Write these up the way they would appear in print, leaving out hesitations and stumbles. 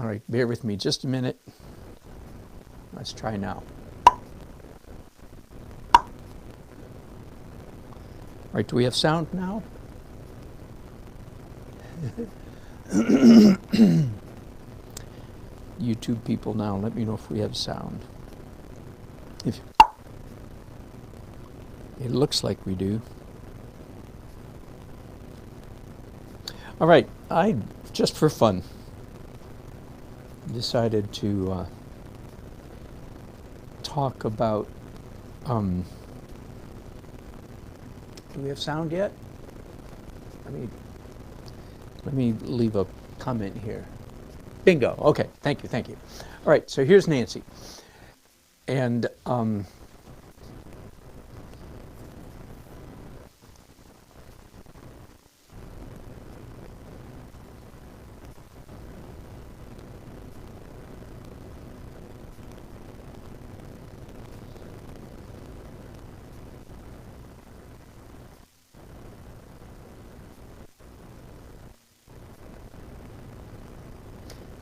All right, bear with me just a minute. Let's try now. All right, do we have sound now? YouTube people now, let me know if we have sound. If it looks like we do. All right, I, just for fun, decided to talk about, do we have sound yet? Let me leave a comment here. Bingo, okay, thank you. All right, so here's Nancy. And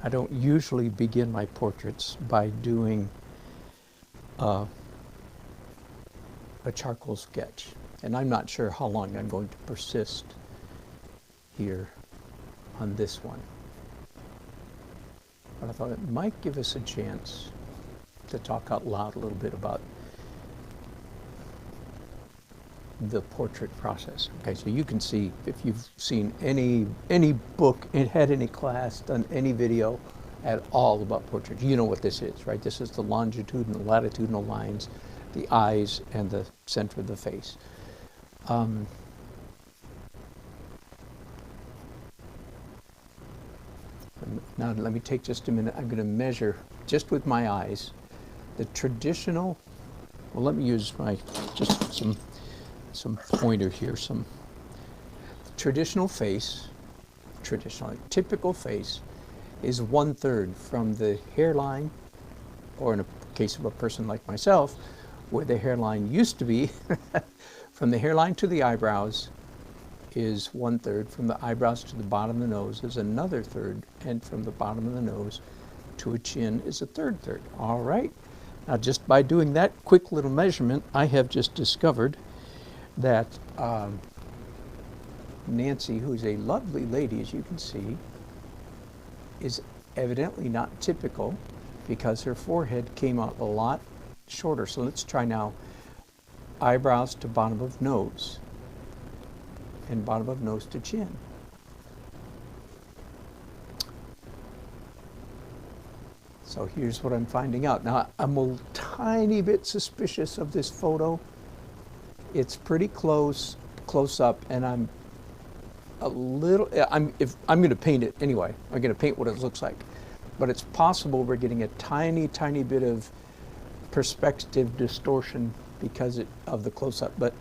I don't usually begin my portraits by doing a charcoal sketch, and I'm not sure how long I'm going to persist here on this one. But I thought it might give us a chance to talk out loud a little bit about the portrait process. Okay, so you can see, if you've seen any book, had any class, done any video at all about portraits, you know what this is, right? This is the longitudinal, latitudinal lines, the eyes, and the center of the face. Now let me take just a minute. I'm going to measure, just with my eyes, the traditional, well, let me use my, just some pointer here, some traditional face, typical face is 1/3 from the hairline, or in a case of a person like myself, where the hairline used to be, from the hairline to the eyebrows is 1/3, from the eyebrows to the bottom of the nose is another third, and from the bottom of the nose to a chin is a third. All right, now just by doing that quick little measurement, I have just discovered that Nancy, who's a lovely lady, as you can see, is evidently not typical because her forehead came out a lot shorter. So let's try now eyebrows to bottom of nose and bottom of nose to chin. So here's what I'm finding out. Now I'm a tiny bit suspicious of this photo. It's pretty close up, and I'm going to paint it anyway. I'm going to paint what it looks like, but it's possible we're getting a tiny bit of perspective distortion because of the close-up. But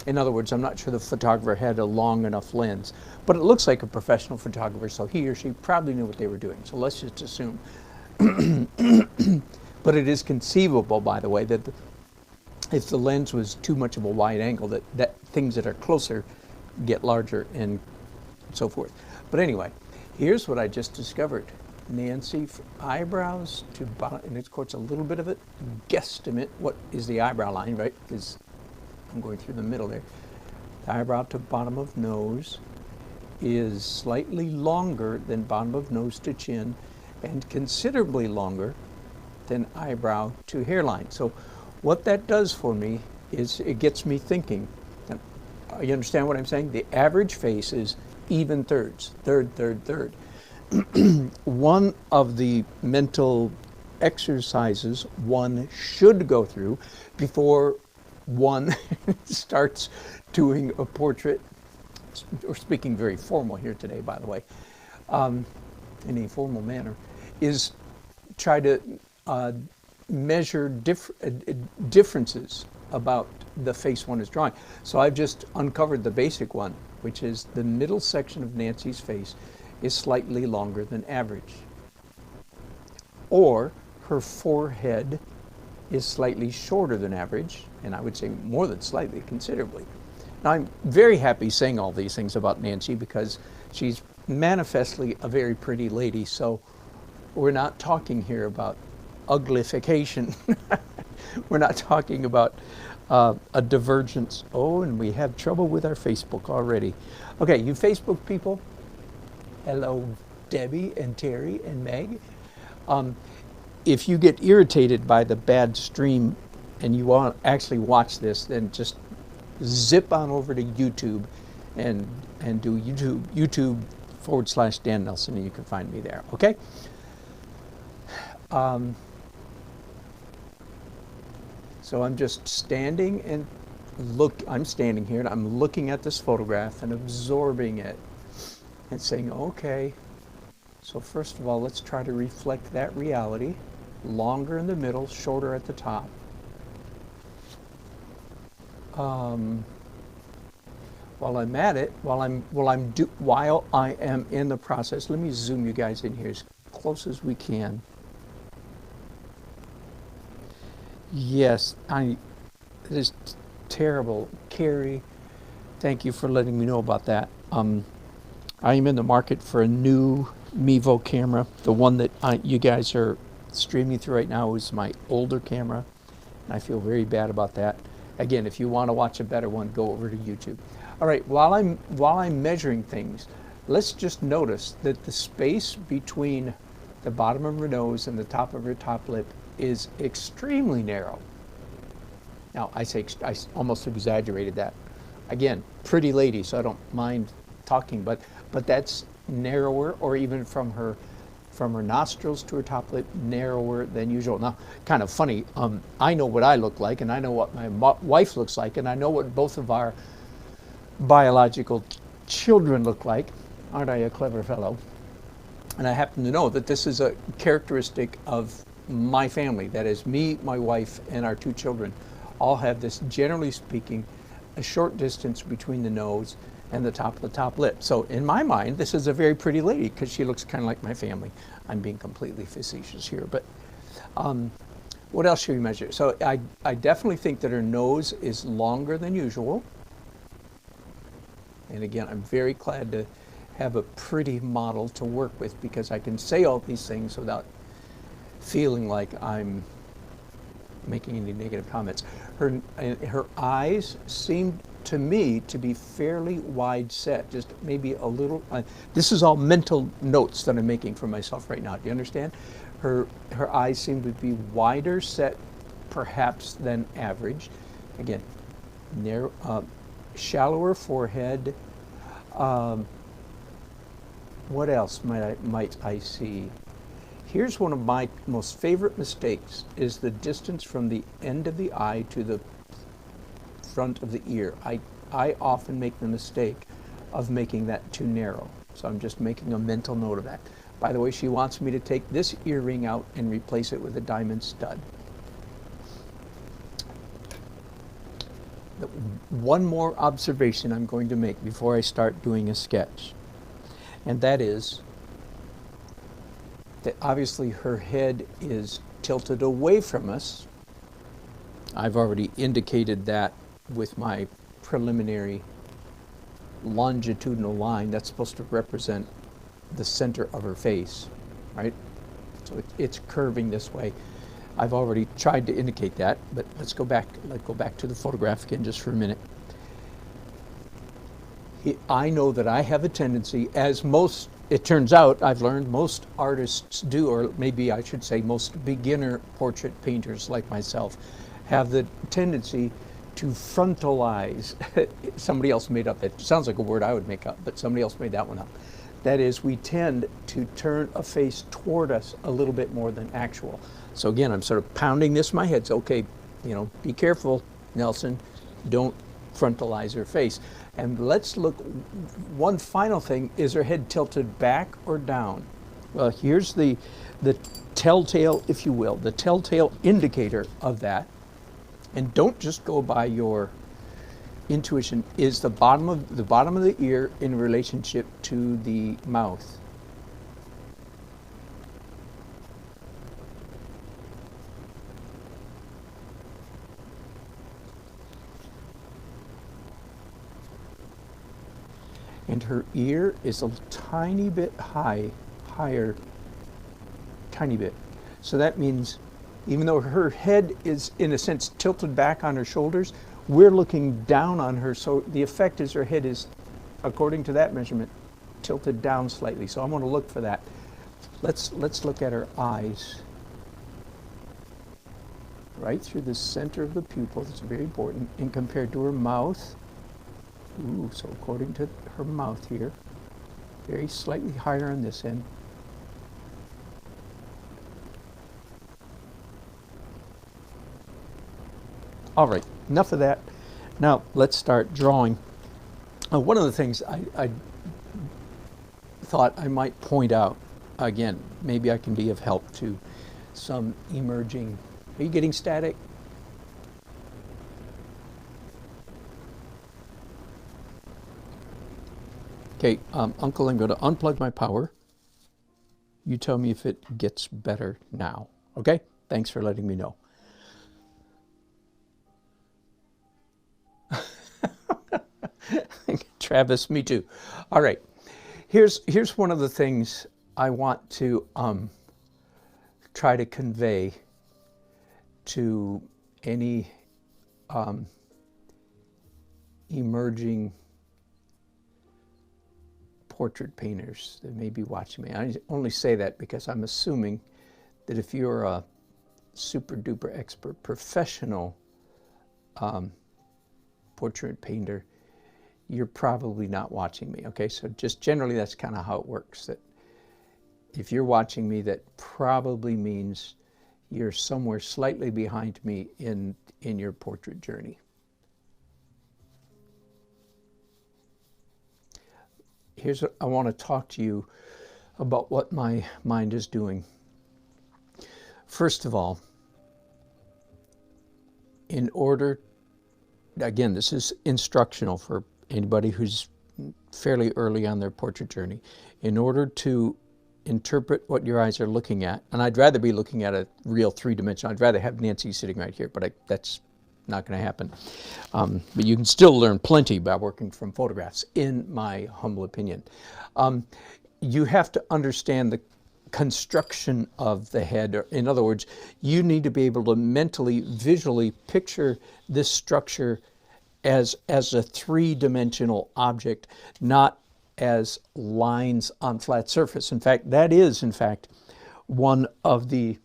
in other words, I'm not sure the photographer had a long enough lens, but it looks like a professional photographer, so he or she probably knew what they were doing. So let's just assume. But it is conceivable, by the way, that if the lens was too much of a wide angle, that things that are closer get larger and so forth. But anyway, here's what I just discovered. Nancy, eyebrows to bottom, and of course a little bit of it, guesstimate what is the eyebrow line, right? Because I'm going through the middle there. The eyebrow to bottom of nose is slightly longer than bottom of nose to chin, and considerably longer than eyebrow to hairline. So what that does for me is it gets me thinking. You understand what I'm saying? The average face is even thirds, third. One of the mental exercises one should go through before one starts doing a portrait, we're speaking very formal here today, by the way, in a formal manner, is try to measure differences about the face one is drawing. So I've just uncovered the basic one, which is the middle section of Nancy's face is slightly longer than average. Or her forehead is slightly shorter than average, and I would say more than slightly, considerably. Now I'm very happy saying all these things about Nancy because she's manifestly a very pretty lady, so We're not talking here about uglification. We're not talking about a divergence. Oh, and we have trouble with our Facebook already. Okay, you Facebook people, hello Debbie and Terry and Meg. If you get irritated by the bad stream and you want to actually watch this, then just zip on over to YouTube and do YouTube.com/Dan Nelson, and you can find me there, okay? So I'm just standing and I'm standing here and I'm looking at this photograph and absorbing it and saying, okay, so first of all, let's try to reflect that reality. Longer in the middle, shorter at the top. While I'm at it, while I am in the process, let me zoom you guys in here as close as we can. Yes, it is terrible. Carrie, thank you for letting me know about that. I am in the market for a new Mevo camera. The one that you guys are streaming through right now is my older camera, and I feel very bad about that. Again, if you want to watch a better one, go over to YouTube. All right, while I'm measuring things, let's just notice that the space between the bottom of her nose and the top of her top lip is extremely narrow. Now, I almost exaggerated that. Again, pretty lady, so I don't mind talking, but that's narrower, or even from her nostrils to her top lip, narrower than usual. Now, kind of funny, I know what I look like, and I know what my wife looks like, and I know what both of our biological children look like. Aren't I a clever fellow? And I happen to know that this is a characteristic of my family. That is, me, my wife, and our two children all have this, generally speaking, a short distance between the nose and the top of the top lip. So in my mind, this is a very pretty lady because she looks kind of like my family. I'm being completely facetious here, but what else should we measure? So I definitely think that her nose is longer than usual. And again, I'm very glad to have a pretty model to work with, because I can say all these things without feeling like I'm making any negative comments. Her eyes seem to me to be fairly wide set, just maybe a little, this is all mental notes that I'm making for myself right now. Do you understand? Her eyes seem to be wider set perhaps than average. Again, narrow, shallower forehead. What else might I see? Here's one of my most favorite mistakes, is the distance from the end of the eye to the front of the ear. I often make the mistake of making that too narrow. So I'm just making a mental note of that. By the way, she wants me to take this earring out and replace it with a diamond stud. One more observation I'm going to make before I start doing a sketch, and that is that obviously her head is tilted away from us. I've already indicated that with my preliminary longitudinal line. That's supposed to represent the center of her face, right? So it's curving this way. I've already tried to indicate that, but let's go back to the photograph again just for a minute. I know that I have a tendency, as most, it turns out, I've learned most artists do, or maybe I should say most beginner portrait painters like myself, have the tendency to frontalize. Somebody else made up that. It sounds like a word I would make up, but somebody else made that one up. That is, we tend to turn a face toward us a little bit more than actual. So again, I'm sort of pounding this in my head. So, okay, you know, be careful, Nelson. Don't frontalize her face. And let's look, one final thing, is her head tilted back or down? Well, here's the telltale, if you will, the telltale indicator of that. And don't just go by your intuition, is the bottom of the ear in relationship to the mouth. And her ear is a tiny bit higher tiny bit. So that means even though her head is, in a sense, tilted back on her shoulders, we're looking down on her. So the effect is her head is, according to that measurement, tilted down slightly. So I want to look for that. Let's look at her eyes. Right through the center of the pupil. That's very important. And compared to her mouth. Ooh, so according to her mouth here, very slightly higher on this end. All right, enough of that. Now let's start drawing. One of the things I thought I might point out, again, maybe I can be of help to some emerging. Are you getting static? Okay, Uncle, I'm going to unplug my power. You tell me if it gets better now. Okay? Thanks for letting me know. Travis, me too. All right. Here's one of the things I want to try to convey to any emerging portrait painters that may be watching me. I only say that because I'm assuming that if you're a super duper expert professional portrait painter, you're probably not watching me, okay? So just generally that's kind of how it works, that if you're watching me, that probably means you're somewhere slightly behind me in your portrait journey. Here's what I want to talk to you about, what my mind is doing. First of all, in order, again, this is instructional for anybody who's fairly early on their portrait journey. In order to interpret what your eyes are looking at, and I'd rather be looking at a real three-dimensional, I'd rather have Nancy sitting right here, but that's not going to happen. But you can still learn plenty by working from photographs, in my humble opinion. You have to understand the construction of the head. Or, in other words, you need to be able to mentally, visually picture this structure as a three-dimensional object, not as lines on flat surface. In fact, that is, in fact, one of the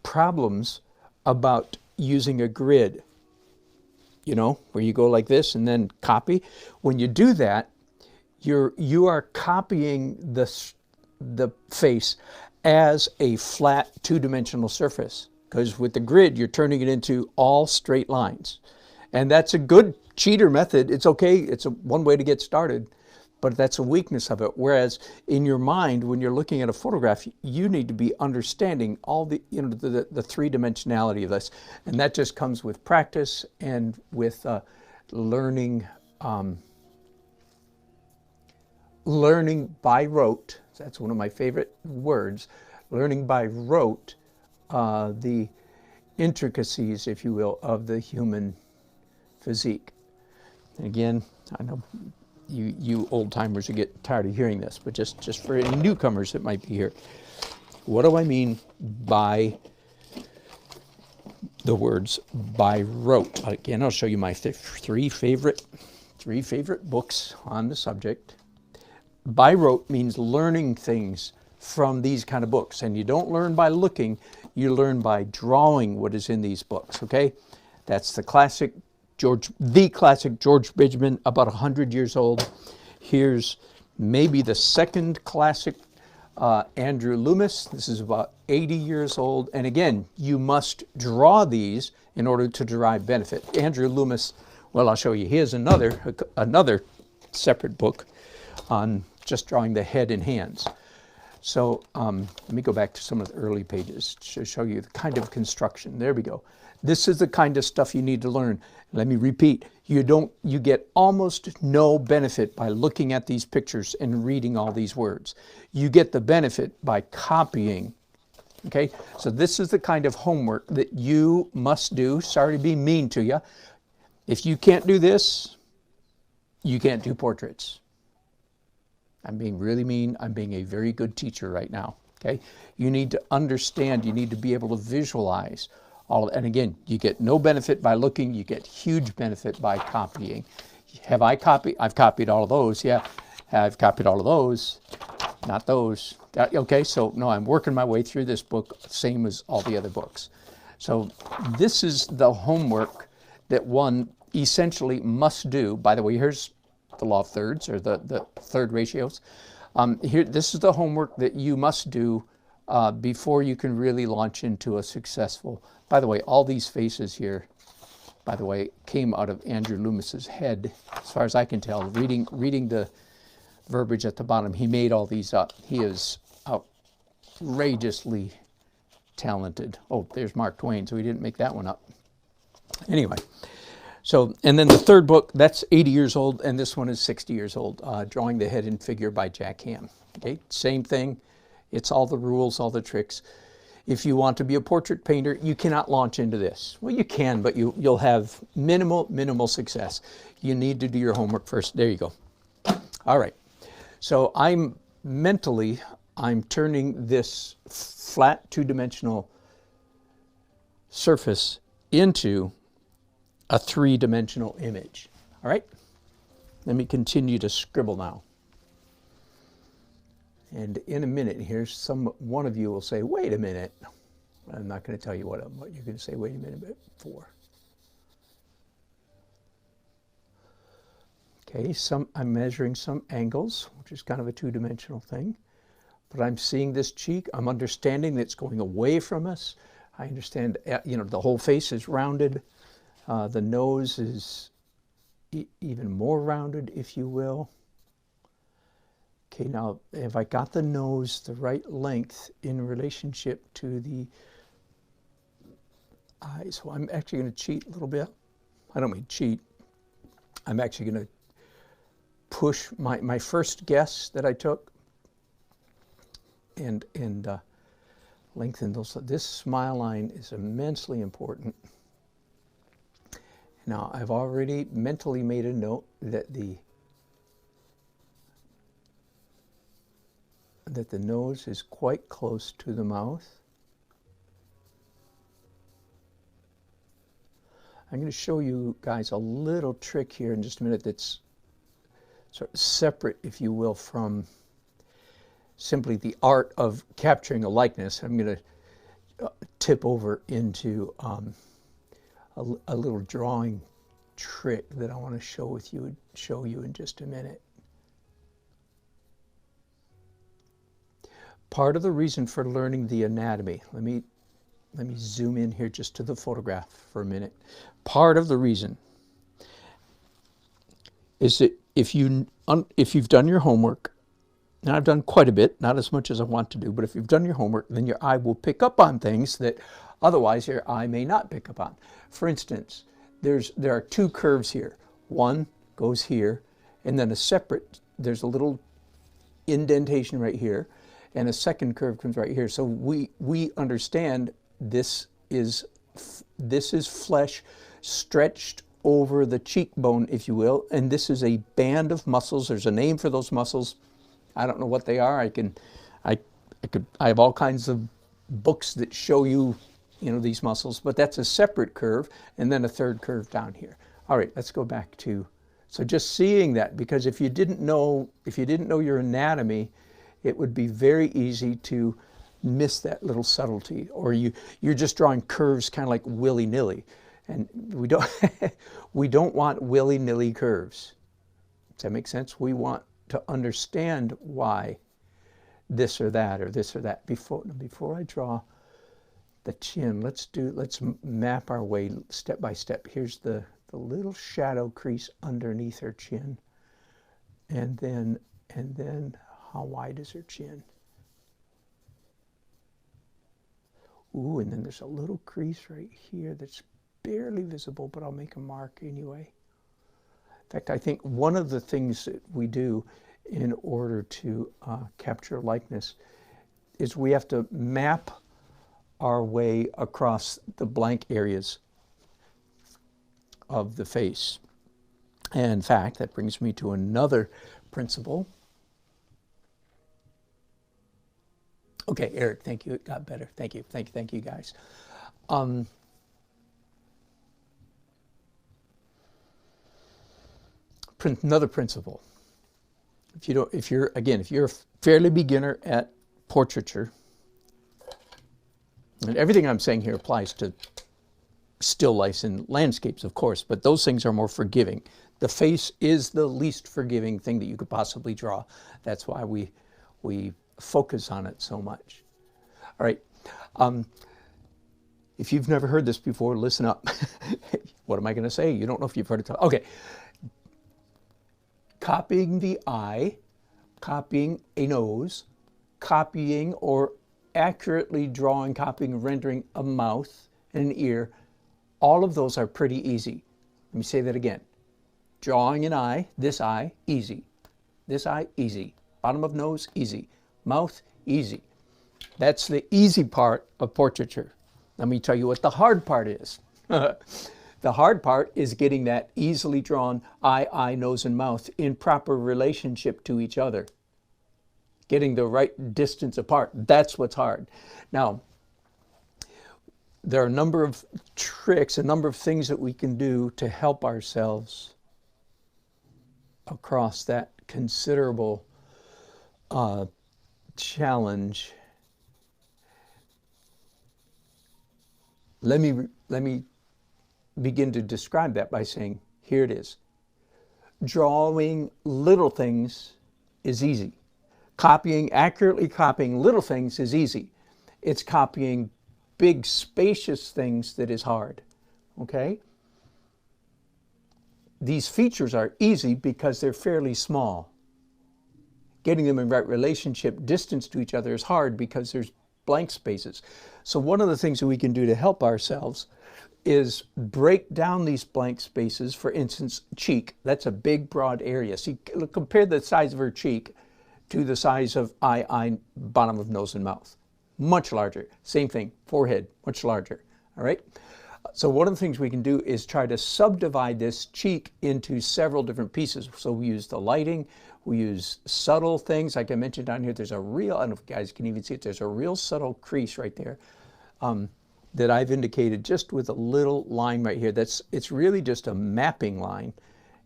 problems about using a grid, you know, where you go like this and then copy. When you do that, you are copying the face as a flat two-dimensional surface, because with the grid, you're turning it into all straight lines. And that's a good cheater method. It's okay. It's one way to get started, but that's a weakness of it. Whereas in your mind, when you're looking at a photograph, you need to be understanding all the, you know, the three-dimensionality of this. And that just comes with practice and with learning, learning by rote. That's one of my favorite words. Learning by rote the intricacies, if you will, of the human physique. And again, I know you old timers will get tired of hearing this, but just for any newcomers that might be here, what do I mean by the words by rote? Again, I'll show you my three favorite books on the subject. By rote means learning things from these kind of books, and you don't learn by looking, you learn by drawing what is in these books, okay? That's the classic George Bridgman, about 100 years old. Here's maybe the second classic, Andrew Loomis. This is about 80 years old. And again, you must draw these in order to derive benefit. Andrew Loomis, well, I'll show you. Here's another separate book on just drawing the head and hands. So let me go back to some of the early pages to show you the kind of construction. There we go. This is the kind of stuff you need to learn. Let me repeat, you get almost no benefit by looking at these pictures and reading all these words. You get the benefit by copying, okay? So this is the kind of homework that you must do. Sorry to be mean to you. If you can't do this, you can't do portraits. I'm being really mean. I'm being a very good teacher right now. Okay, you need to understand, you need to be able to visualize all, and again, you get no benefit by looking, you get huge benefit by copying. Have I copied? I've copied all of those, yeah. I've copied all of those, not those. Okay, so no, I'm working my way through this book, same as all the other books. So this is the homework that one essentially must do. By the way, here's the law of thirds, or the third ratios. This is the homework that you must do before you can really launch into a successful. By the way, all these faces here, by the way, came out of Andrew Loomis's head, as far as I can tell. Reading the verbiage at the bottom, he made all these up. He is outrageously talented. Oh, there's Mark Twain, so he didn't make that one up. Anyway, so, and then the third book, that's 80 years old, and this one is 60 years old, Drawing the Head and Figure by Jack Ham. Okay, same thing. It's all the rules, all the tricks. If you want to be a portrait painter, you cannot launch into this. Well, you can, but you'll have minimal success. You need to do your homework first. There you go. All right. So I'm turning this flat two-dimensional surface into a three-dimensional image. All right? Let me continue to scribble now. And in a minute, one of you will say, wait a minute. I'm not going to tell you what you're going to say, wait a minute for. Okay, I'm measuring some angles, which is kind of a two-dimensional thing. But I'm seeing this cheek. I'm understanding that it's going away from us. I understand, the whole face is rounded. The nose is even more rounded, if you will. Okay, now, have I got the nose the right length in relationship to the eyes? Well, I'm actually going to cheat a little bit. I don't mean cheat. I'm actually going to push my first guess that I took and lengthen those. This smile line is immensely important. Now, I've already mentally made a note that the nose is quite close to the mouth. I'm going to show you guys a little trick here in just a minute that's sort of separate, if you will, from simply the art of capturing a likeness. I'm going to tip over into a little drawing trick that I want to show you in just a minute. Part of the reason for learning the anatomy, let me zoom in here just to the photograph for a minute. Part of the reason is that if you've done your homework, and I've done quite a bit, not as much as I want to do, but if you've done your homework, then your eye will pick up on things that otherwise your eye may not pick up on. For instance, there are two curves here. One goes here, and then there's a little indentation right here, and a second curve comes right here. So we understand this is flesh stretched over the cheekbone, if you will, and this is a band of muscles. There's a name for those muscles. I don't know what they are. I have all kinds of books that show you, these muscles, but that's a separate curve, and then a third curve down here. All right, let's go back to, so just seeing that, because if you didn't know your anatomy, it would be very easy to miss that little subtlety, or you're just drawing curves kind of like willy-nilly, and we don't want willy-nilly curves. Does that make sense? We want to understand why this or that or this or that. Before I draw the chin, let's map our way step by step. Here's the little shadow crease underneath her chin, and then how wide is her chin? Ooh, and then there's a little crease right here that's barely visible, but I'll make a mark anyway. In fact, I think one of the things that we do in order to capture likeness is we have to map our way across the blank areas of the face. And in fact, that brings me to another principle. Okay, Eric, thank you. It got better. Thank you, thank you, guys. Another principle. If you're a fairly beginner at portraiture, and everything I'm saying here applies to still lifes and landscapes, of course, but those things are more forgiving. The face is the least forgiving thing that you could possibly draw. That's why we focus on it so much. All right. If you've never heard this before, listen up. What am I going to say? You don't know if you've heard it. Okay. Copying the eye, copying a nose, copying or accurately drawing, copying, rendering a mouth and an ear, all of those are pretty easy. Let me say that again. Drawing an eye, this eye, easy. This eye, easy. Bottom of nose, easy. Mouth, easy. That's the easy part of portraiture. Let me tell you what the hard part is. The hard part is getting that easily drawn eye, nose, and mouth in proper relationship to each other. Getting the right distance apart. That's what's hard. Now, there are a number of tricks, a number of things that we can do to help ourselves across that considerable challenge. Let me begin to describe that by saying, here it is. Drawing little things is easy. Accurately copying little things is easy. It's copying big, spacious things that is hard, okay? These features are easy because they're fairly small. Getting them in right relationship, distance to each other is hard because there's blank spaces. So one of the things that we can do to help ourselves is break down these blank spaces. For instance, cheek, that's a big, broad area. See, compare the size of her cheek to the size of eye, bottom of nose and mouth. Much larger. Same thing, forehead, much larger, all right? So one of the things we can do is try to subdivide this cheek into several different pieces. So we use the lighting, we use subtle things, like I mentioned down here, there's a real, I don't know if you guys can even see it, there's a real subtle crease right there that I've indicated just with a little line right here. It's really just a mapping line.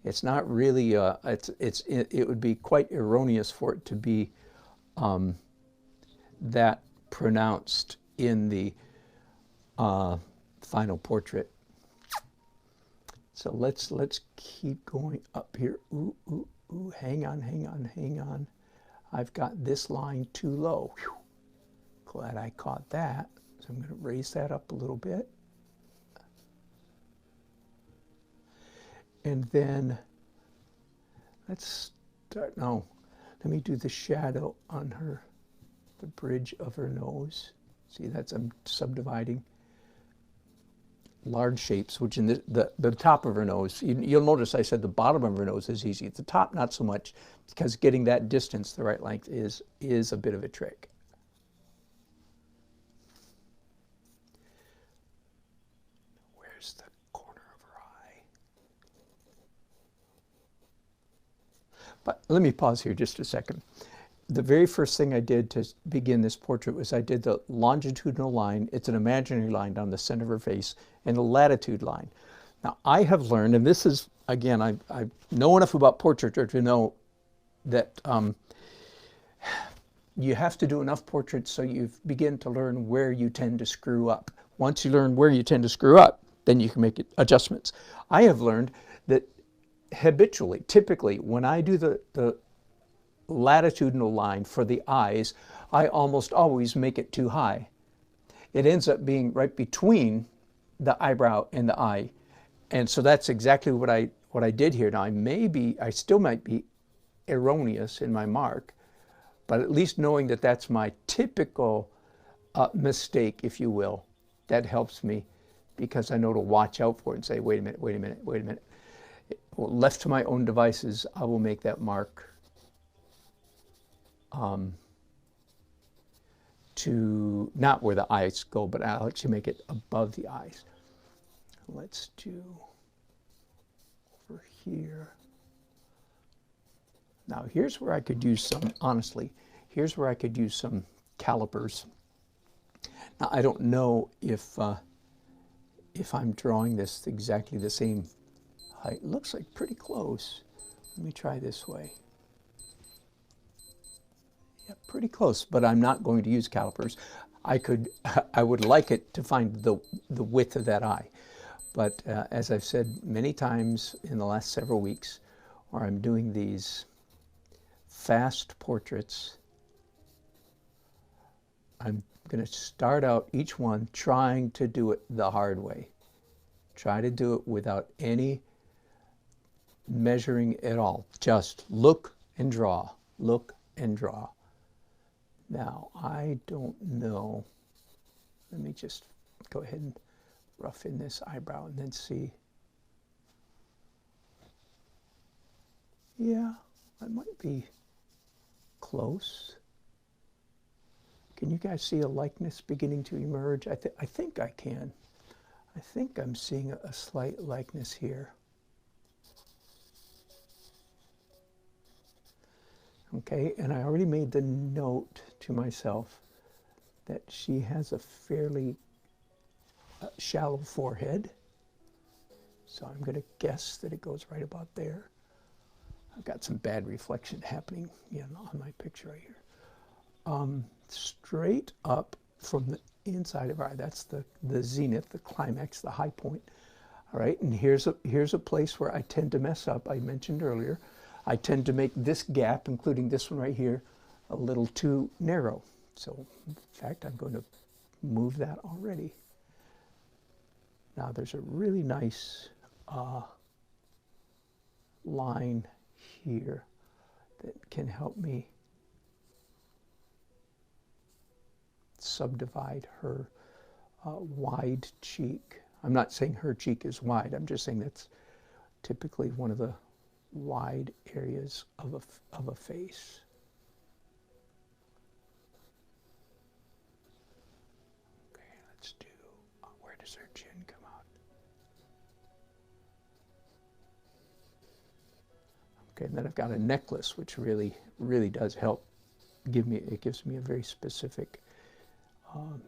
It's not really, it would be quite erroneous for it to be that pronounced in the final portrait. So let's keep going up here. Ooh, ooh, ooh, hang on. I've got this line too low. Whew. Glad I caught that. So I'm going to raise that up a little bit. And then let's start, no, let me do the shadow on her, the bridge of her nose. See, I'm subdividing large shapes, which in the top of her nose, you'll notice I said the bottom of her nose is easy. At the top, not so much, because getting that distance the right length is a bit of a trick. Where's the corner of her eye? But let me pause here just a second. The very first thing I did to begin this portrait was I did the longitudinal line. It's an imaginary line down the center of her face, and the latitude line. Now, I have learned, and this is, again, I know enough about portraiture to know that you have to do enough portraits so you begin to learn where you tend to screw up. Once you learn where you tend to screw up, then you can make adjustments. I have learned that habitually, typically, when I do the latitudinal line for the eyes, I almost always make it too high. It ends up being right between the eyebrow and the eye. And so that's exactly what I did here. Now I still might be erroneous in my mark, but at least knowing that that's my typical mistake, if you will, that helps me, because I know to watch out for it and say, wait a minute. Well, left to my own devices, I will make that mark to not where the eyes go, but I'll actually make it above the eyes. Let's do over here. Now here's where I could use some, honestly, here's where I could use some calipers. Now, I don't know if I'm drawing this exactly the same height. It looks like pretty close. Let me try this way. Yeah, pretty close, but I'm not going to use calipers. I would like it to find the width of that eye. But as I've said many times in the last several weeks, where I'm doing these fast portraits, I'm going to start out each one trying to do it the hard way. Try to do it without any measuring at all. Just look and draw, look and draw. Now, I don't know. Let me just go ahead and rough in this eyebrow and then see. Yeah, I might be close. Can you guys see a likeness beginning to emerge? I think I can. I think I'm seeing a slight likeness here. Okay, and I already made the note to myself that she has a fairly shallow forehead. So I'm going to guess that it goes right about there. I've got some bad reflection happening on my picture right here. Straight up from the inside of our eye, that's the zenith, the climax, the high point. All right, and here's a place where I tend to mess up. I mentioned earlier, I tend to make this gap, including this one right here, a little too narrow. So, in fact, I'm going to move that already. Now, there's a really nice line here that can help me subdivide her wide cheek. I'm not saying her cheek is wide. I'm just saying that's typically one of the wide areas of a face. Okay, let's do, where does her chin come out? Okay, and then I've got a necklace, which really does help it gives me a very specific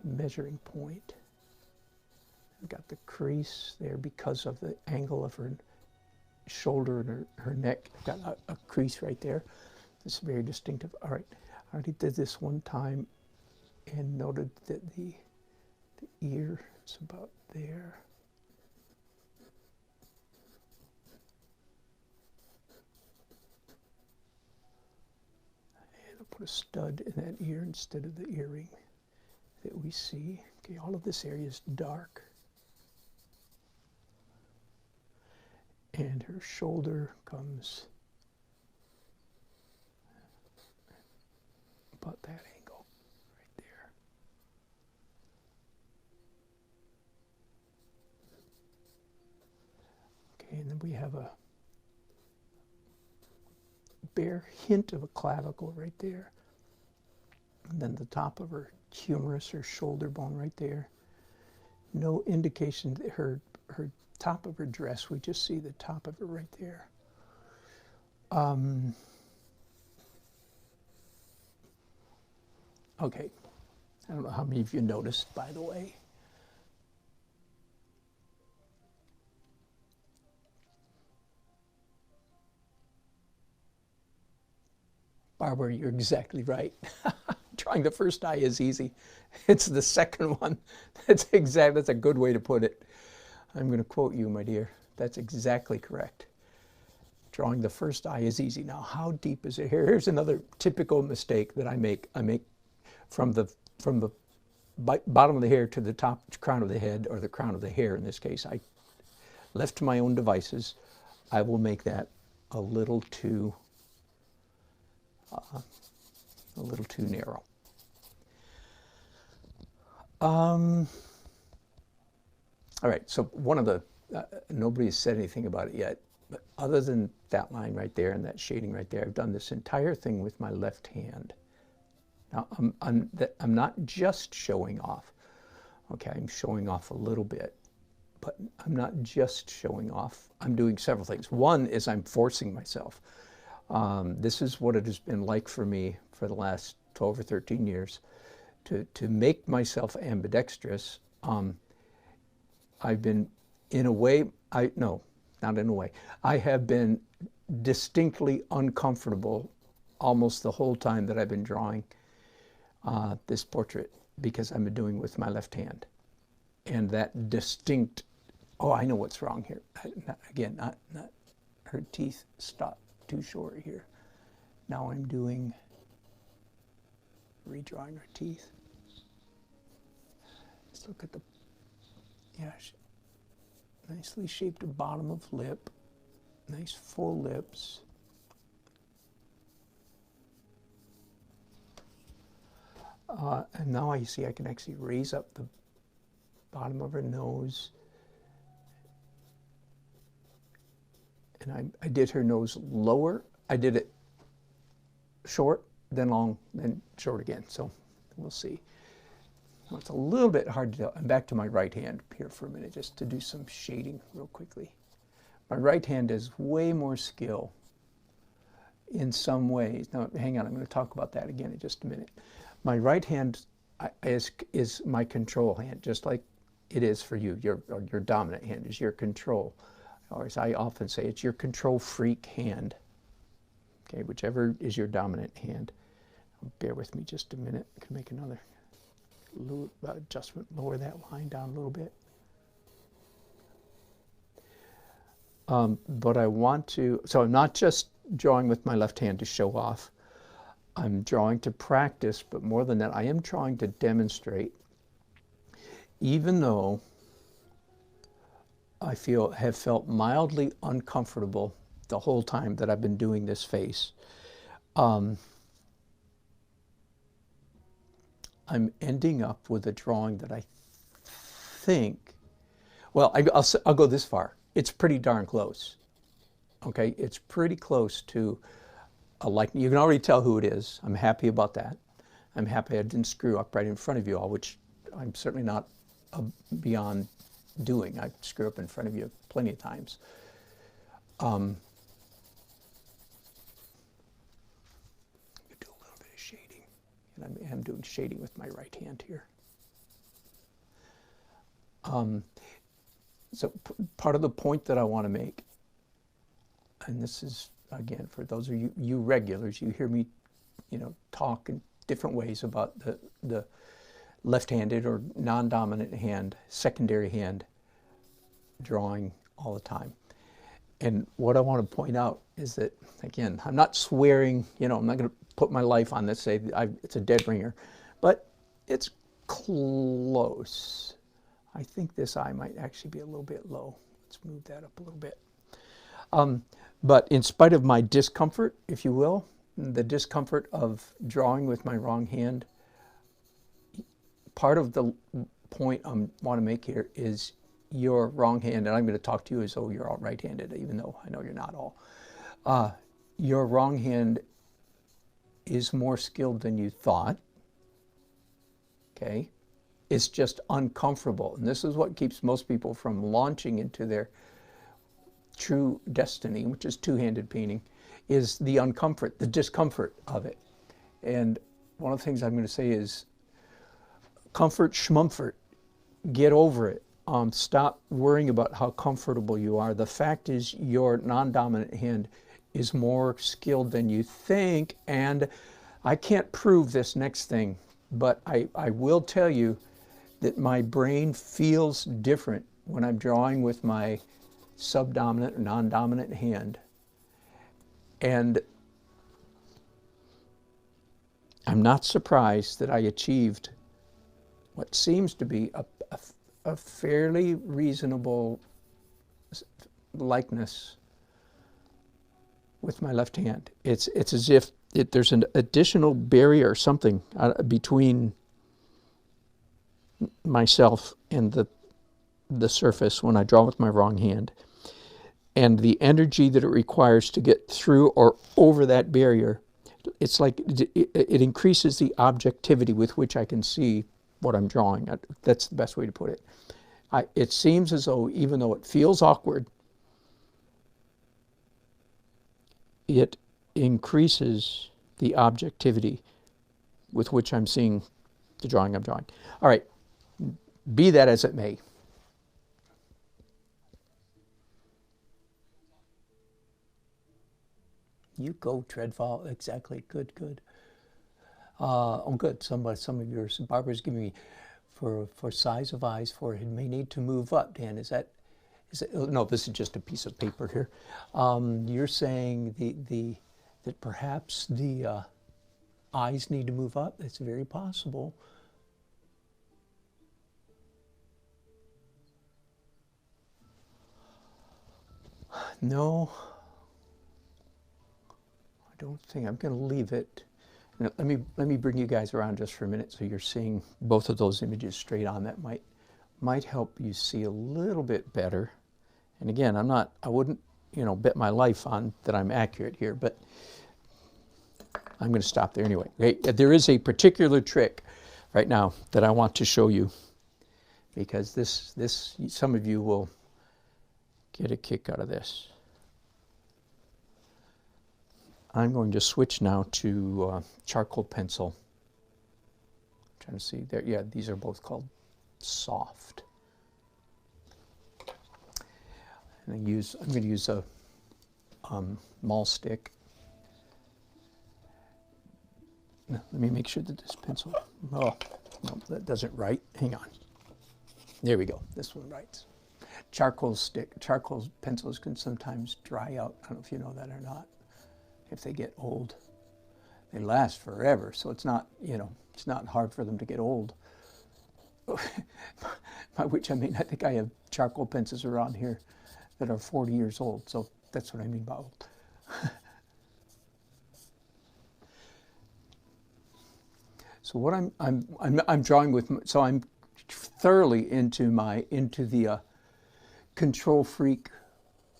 measuring point. I've got the crease there because of the angle of her shoulder and her neck. I've got a crease right there. It's very distinctive. All right, I already did this one time and noted that the ear is about there. And I'll put a stud in that ear instead of the earring that we see. Okay, all of this area is dark. And her shoulder comes about that angle right there. Okay, and then we have a bare hint of a clavicle right there. And then the top of her humerus, her shoulder bone right there. No indication that her top of her dress, we just see the top of it right there. Okay, I don't know how many of you noticed, by the way. Barbara, you're exactly right. Drawing the first eye is easy. It's the second one. That's a good way to put it. I'm going to quote you, my dear. That's exactly correct. Drawing the first eye is easy. Now, how deep is it here? Here's another typical mistake that I make. I make from the bottom of the hair to the top crown of the head, or the crown of the hair in this case. Left to my own devices, I will make that a little too narrow. All right, so one of the, nobody's said anything about it yet, but other than that line right there and that shading right there, I've done this entire thing with my left hand. Now, I'm not just showing off. Okay, I'm showing off a little bit, but I'm not just showing off. I'm doing several things. One is I'm forcing myself. This is what it has been like for me for the last 12 or 13 years. to make myself ambidextrous, I've been, in a way, no, not in a way, I have been distinctly uncomfortable almost the whole time that I've been drawing this portrait, because I've been doing with my left hand. And that distinct, oh, I know what's wrong here. Again, not her teeth stop too short here. Now I'm doing, redrawing her teeth. Let's look at the, yeah, nicely shaped bottom of lip, nice full lips. And now I see I can actually raise up the bottom of her nose. And I did her nose lower. I did it short, then long, then short again. So we'll see. Well, it's a little bit hard to tell. I'm back to my right hand here for a minute just to do some shading real quickly. My right hand has way more skill in some ways. Now, hang on, I'm going to talk about that again in just a minute. My right hand is my control hand, just like it is for you. Your dominant hand is your control. Or as I often say, it's your control freak hand. Okay, whichever is your dominant hand. Bear with me just a minute. I can make another little adjustment, lower that line down a little bit. But I want to, so I'm not just drawing with my left hand to show off. I'm drawing to practice, but more than that, I am trying to demonstrate, even though I have felt mildly uncomfortable the whole time that I've been doing this face. I'm ending up with a drawing that I think, well, I'll go this far. It's pretty darn close. Okay, it's pretty close to a likeness. You can already tell who it is. I'm happy about that. I'm happy I didn't screw up right in front of you all, which I'm certainly not beyond doing. I screw up in front of you plenty of times. Do a little bit of shading, and I'm doing shading with my right hand here. So part of the point that I want to make, and this is again for those of you regulars, you hear me, talk in different ways about the left-handed or non-dominant hand, secondary hand drawing all the time. And what I want to point out is that, again, I'm not swearing, I'm not going to put my life on this, say it's a dead ringer, but it's close. I think this eye might actually be a little bit low. Let's move that up a little bit. But in spite of my discomfort, if you will, the discomfort of drawing with my wrong hand, part of the point I want to make here is your wrong hand, and I'm going to talk to you as though you're all right-handed, even though I know you're not all. Your wrong hand is more skilled than you thought, okay? It's just uncomfortable, and this is what keeps most people from launching into their true destiny, which is two-handed painting, is the discomfort of it. And one of the things I'm going to say is, comfort schmumfort, get over it. Stop worrying about how comfortable you are. The fact is your non-dominant hand is more skilled than you think, and I can't prove this next thing, but I will tell you that my brain feels different when I'm drawing with my subdominant or non-dominant hand. And I'm not surprised that I achieved what seems to be a fairly reasonable likeness with my left hand. It's as if there's an additional barrier or something between myself and the surface when I draw with my wrong hand. And the energy that it requires to get through or over that barrier, it's like it increases the objectivity with which I can see what I'm drawing. That's the best way to put it. It seems as though, even though it feels awkward, it increases the objectivity with which I'm seeing the drawing I'm drawing. All right, be that as it may. You go, Treadfall. Exactly. Good, good. Oh, good. Some of yours. Barbara's giving me for size of eyes, forehead may need to move up. Dan, is it? Oh, no, this is just a piece of paper here. You're saying that perhaps the eyes need to move up. It's very possible. No, I don't think. I'm going to leave it. Now, let me bring you guys around just for a minute so you're seeing both of those images straight on. That might help you see a little bit better. And again, I wouldn't, bet my life on that I'm accurate here, but I'm going to stop there anyway. Okay? There is a particular trick right now that I want to show you, because this some of you will get a kick out of this. I'm going to switch now to charcoal pencil. I'm trying to see there. Yeah, these are both called soft. And I'm going to use a maul stick. Now, let me make sure that this pencil. Oh, no, that doesn't write. Hang on. There we go. This one writes. Charcoal pencils can sometimes dry out. I don't know if you know that or not. If they get old, they last forever. So it's not, it's not hard for them to get old. By which I mean, I think I have charcoal pencils around here that are 40 years old. So that's what I mean by old. So what I'm drawing with, so I'm thoroughly into the control freak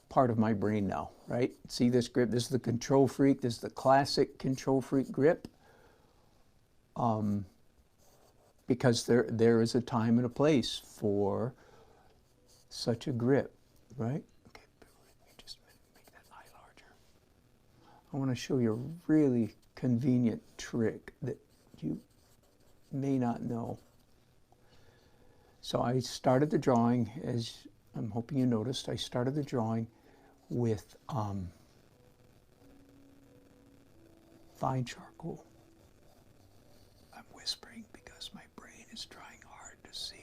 part of my brain now, right? See this grip? This is the control freak. This is the classic control freak grip. Because there is a time and a place for such a grip, right? Okay, let me just make that eye larger. I want to show you a really convenient trick that you may not know. So I started the drawing, as I'm hoping you noticed, I started the drawing with fine charcoal. I'm whispering because my brain is trying hard to see.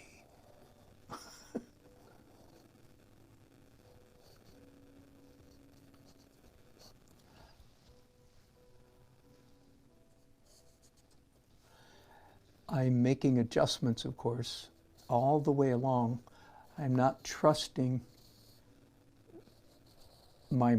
I'm making adjustments, of course, all the way along. I'm not trusting my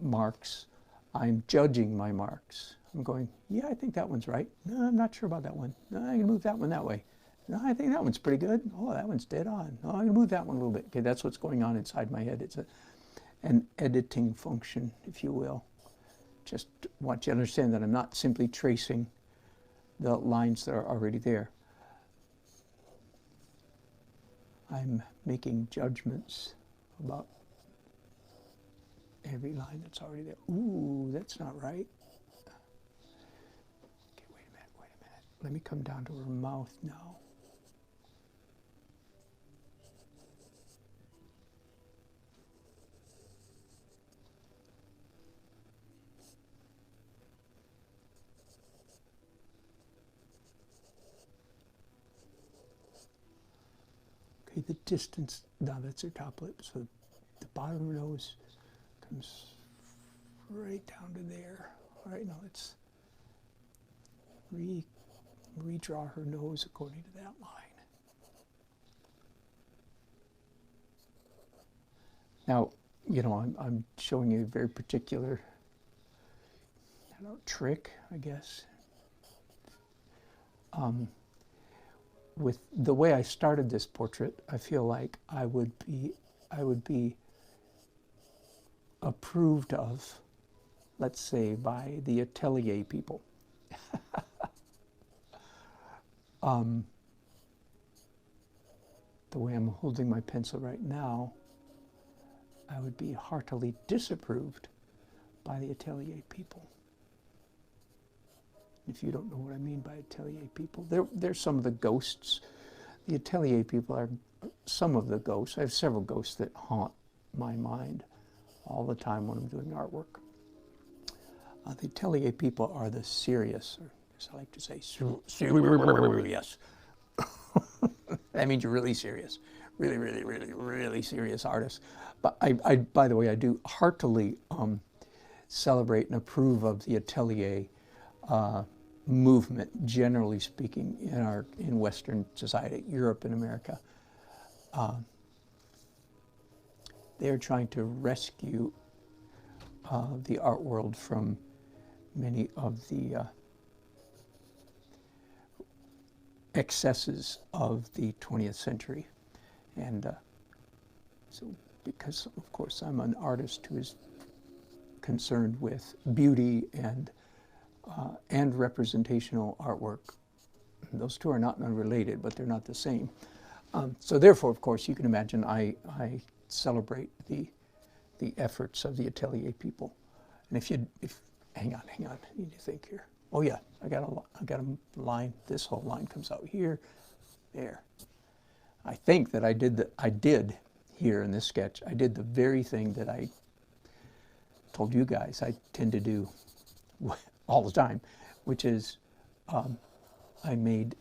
marks. I'm judging my marks. I'm going, yeah, I think that one's right. No, I'm not sure about that one. No, I'm going to move that one that way. No, I think that one's pretty good. Oh, that one's dead on. No, I'm going to move that one a little bit. Okay, that's what's going on inside my head. It's an editing function, if you will. Just want you to understand that I'm not simply tracing the lines that are already there. I'm making judgments about every line that's already there. Ooh, that's not right. Okay, wait a minute. Let me come down to her mouth now. Okay, the distance, now that's her top lip, so the bottom of her nose comes right down to there. All right, now let's redraw her nose according to that line. Now, I'm showing you a very particular, trick, I guess. With the way I started this portrait, I feel like I would be approved of, let's say, by the atelier people. The way I'm holding my pencil right now, I would be heartily disapproved by the atelier people. If you don't know what I mean by atelier people, they're some of the ghosts. The atelier people are some of the ghosts. I have several ghosts that haunt my mind all the time when I'm doing artwork. The atelier people are the serious, or as I like to say, serious. That means you're really serious. Really, really, really, really serious artists. But I by the way, I do heartily celebrate and approve of the atelier movement, generally speaking, in Western society, Europe and America. They're trying to rescue the art world from many of the excesses of the 20th century. And so, because of course I'm an artist who is concerned with beauty and representational artwork. Those two are not unrelated, but they're not the same. So therefore, of course, you can imagine I celebrate the efforts of the atelier people. And hang on, I need to think here. Oh yeah, I got a line. This whole line comes out here, there. I think that I did here in this sketch. I did the very thing that I told you guys I tend to do all the time, which is I made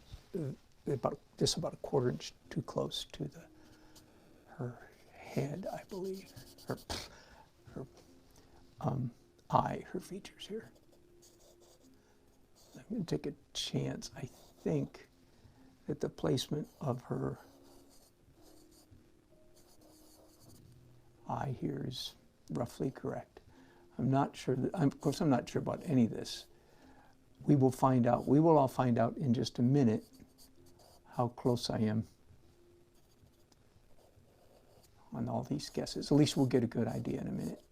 about a quarter inch too close to her head, I believe, her eye, her features here. I'm going to take a chance. I think that the placement of her eye here is roughly correct. I'm not sure that, of course, I'm not sure about any of this. We will find out. We will all find out in just a minute how close I am on all these guesses. At least we'll get a good idea in a minute.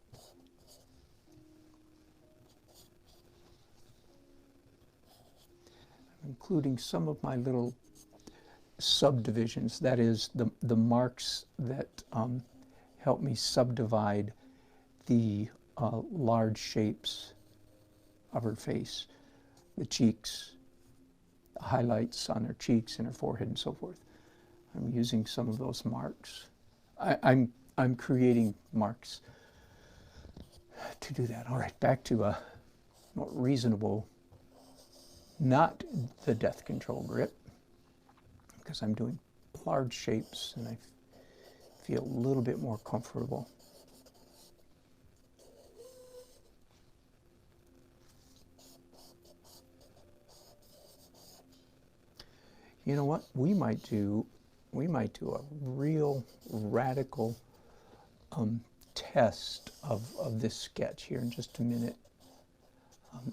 I'm including some of my little subdivisions, that is, the marks that help me subdivide the large shapes of her face, the cheeks, the highlights on her cheeks and her forehead and so forth. I'm using some of those marks. I'm creating marks to do that. All right, back to a more reasonable, not the death control grip, because I'm doing large shapes and I feel a little bit more comfortable. You know what? We might do a real radical test of this sketch here in just a minute.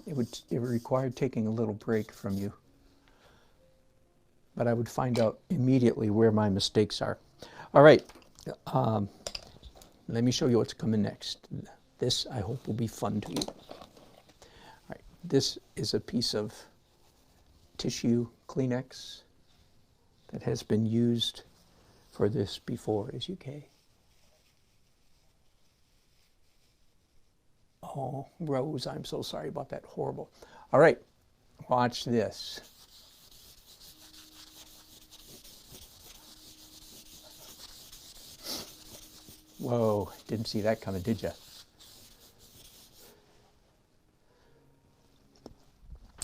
It would require taking a little break from you, but I would find out immediately where my mistakes are. All right, let me show you what's coming next. This, I hope, will be fun to you. All right, this is a piece of tissue Kleenex that has been used for this before, as you can. Oh, Rose, I'm so sorry about that. Horrible. All right, watch this. Whoa, didn't see that coming, did you?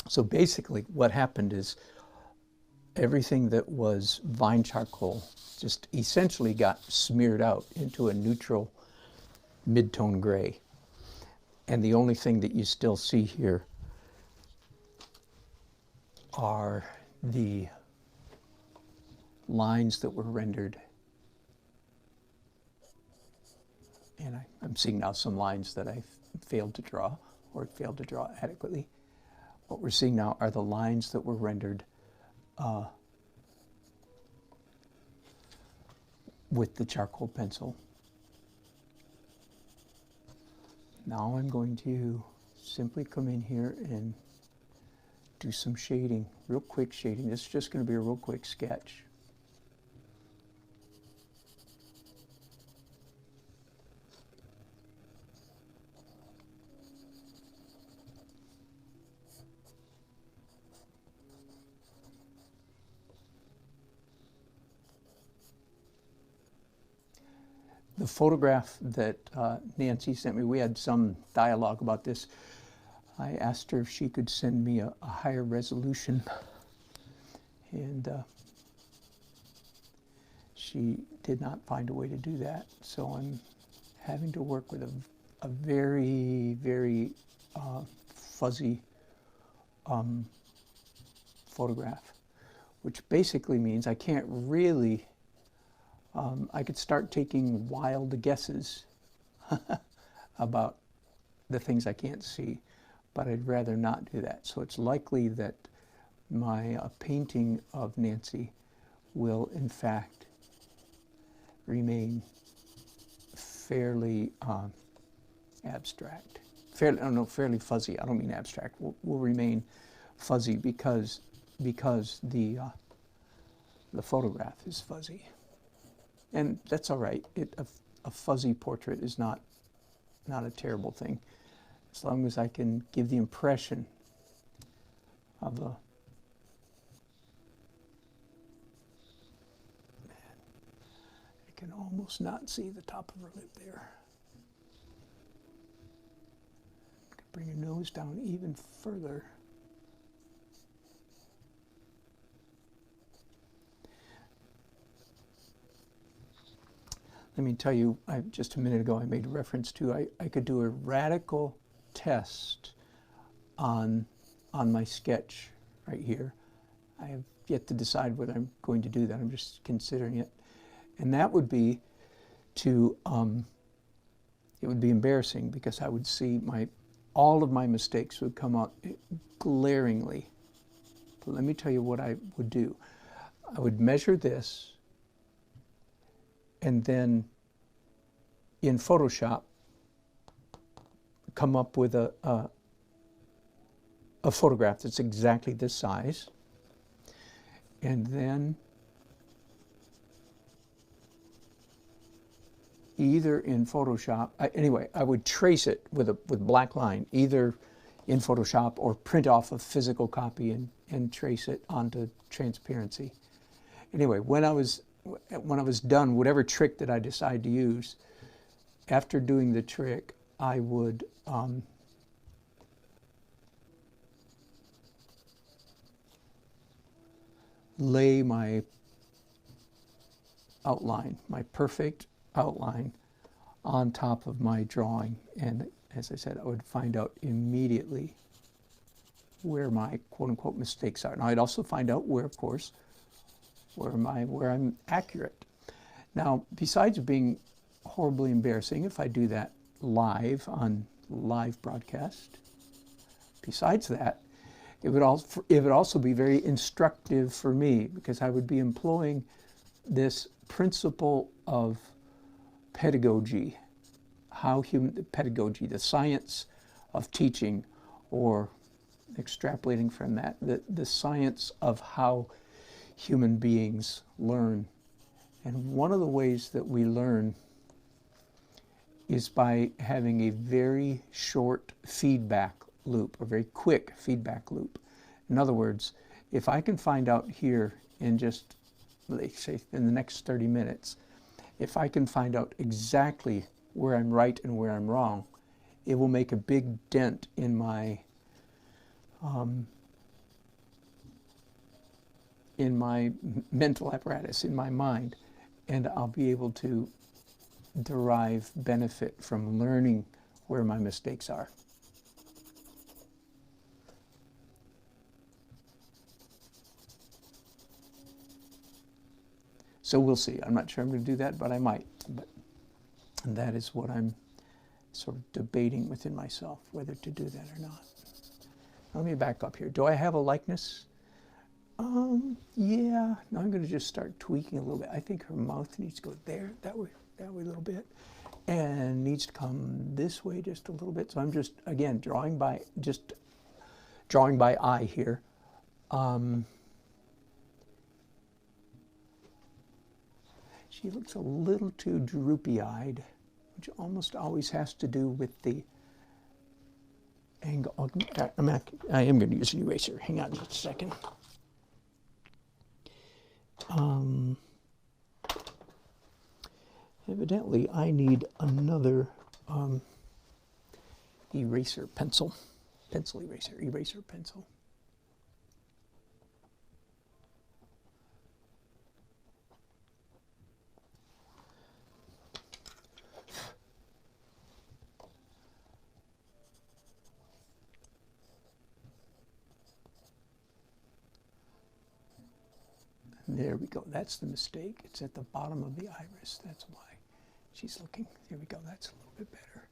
So basically what happened is everything that was vine charcoal just essentially got smeared out into a neutral mid-tone gray. And the only thing that you still see here are the lines that were rendered. And I'm seeing now some lines that I failed to draw or failed to draw adequately. What we're seeing now are the lines that were rendered with the charcoal pencil. Now I'm going to simply come in here and do some shading, real quick shading. This is just going to be a real quick sketch. the photograph that Nancy sent me, we had some dialogue about this. I asked her if she could send me a higher resolution, and she did not find a way to do that. So I'm having to work with a very, very fuzzy photograph, which basically means I can't really, I could start taking wild guesses about the things I can't see, but I'd rather not do that. So it's likely that my painting of Nancy will in fact remain fairly abstract. Fairly fuzzy. I don't mean abstract. Will remain fuzzy because the photograph is fuzzy, and that's all right. A fuzzy portrait is not a terrible thing, as long as I can give the impression of a. I can almost not see the top of her lip there. Bring your nose down even further. Let me tell you, just a minute ago I made reference to, I could do a radical test on my sketch right here. I have yet to decide whether I'm going to do that. I'm just considering it. And that would be to, it would be embarrassing because I would see all of my mistakes would come out glaringly. But let me tell you what I would do. I would measure this, and then in Photoshop come up with a photograph that's exactly this size, and then either in Photoshop, anyway, I would trace it with black line, either in Photoshop or print off a physical copy and trace it onto transparency. Anyway, when I was done, whatever trick that I decide to use, after doing the trick, I would lay my outline, my perfect outline, on top of my drawing, and as I said, I would find out immediately where my quote-unquote mistakes are. Now, I'd also find out where, of course, where I'm accurate. Now, besides being horribly embarrassing, if I do that live on live broadcast, besides that, it would also be very instructive for me, because I would be employing this principle of pedagogy, pedagogy, the science of teaching, or extrapolating from that, the science of how human beings learn. And one of the ways that we learn is by having a very short feedback loop, a very quick feedback loop. In other words, if I can find out here in just, let's say, in the next 30 minutes, if I can find out exactly where I'm right and where I'm wrong, it will make a big dent in my mental apparatus, in my mind, and I'll be able to derive benefit from learning where my mistakes are. So we'll see. I'm not sure I'm going to do that, but I might. And that is what I'm sort of debating within myself, whether to do that or not. Let me back up here. Do I have a likeness? Yeah. Now I'm going to just start tweaking a little bit. I think her mouth needs to go there, that way a little bit, and needs to come this way just a little bit. So I'm just, again, drawing by eye here. She looks a little too droopy-eyed, which almost always has to do with the angle. I am going to use an eraser. Hang on just a second. Evidently, I need another eraser pencil. Pencil eraser, eraser pencil. There we go. That's the mistake. It's at the bottom of the iris. That's why she's looking. There we go. That's a little bit better.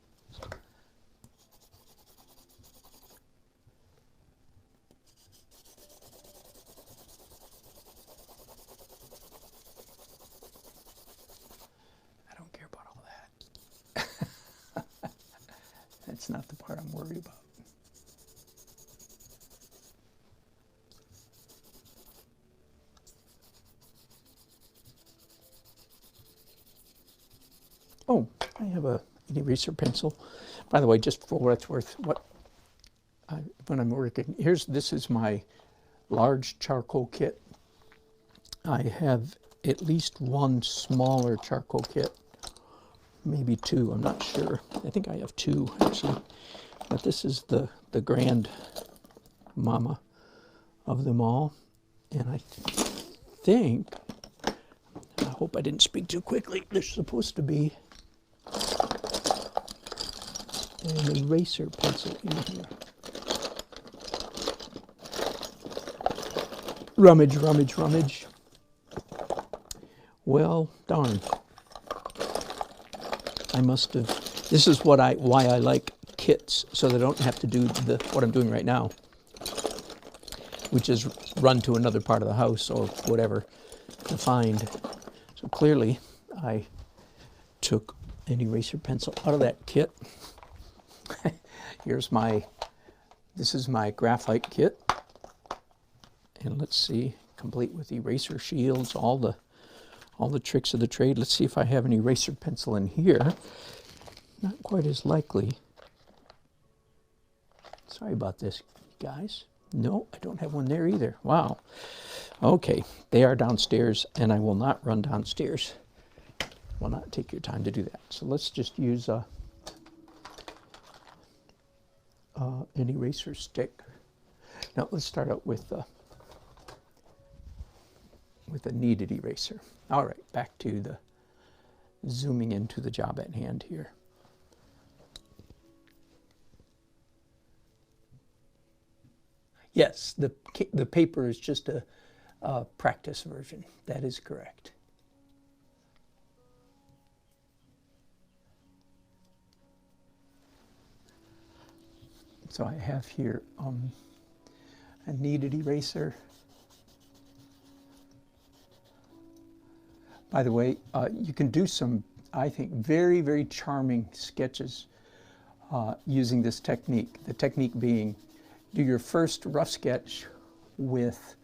I don't care about all that. That's not the part I'm worried about. Oh, I have an eraser pencil. By the way, just for what it's worth, when I'm working, this is my large charcoal kit. I have at least one smaller charcoal kit, maybe two, I'm not sure. I think I have two, actually. But this is the grand mama of them all. And I think, I hope I didn't speak too quickly, there's supposed to be an eraser pencil in here. Rummage, rummage, rummage. Well, darn. I must have. This is why I like kits, so that I don't have to do what I'm doing right now, which is run to another part of the house or whatever to find. So clearly, I took an eraser pencil out of that kit. This is my graphite kit, and let's see, complete with eraser shields, all the tricks of the trade. Let's see if I have an eraser pencil in here. Not quite as likely. Sorry about this, guys. No, I don't have one there either. Wow. Okay, they are downstairs, and I will not run downstairs. Will not take your time to do that. So let's just use an eraser stick. Now let's start out with a kneaded eraser. All right, back to the zooming into the job at hand here. Yes, the paper is just a practice version. That is correct. So I have here a kneaded eraser. By the way, you can do some, I think, very, very charming sketches using this technique. The technique being, do your first rough sketch with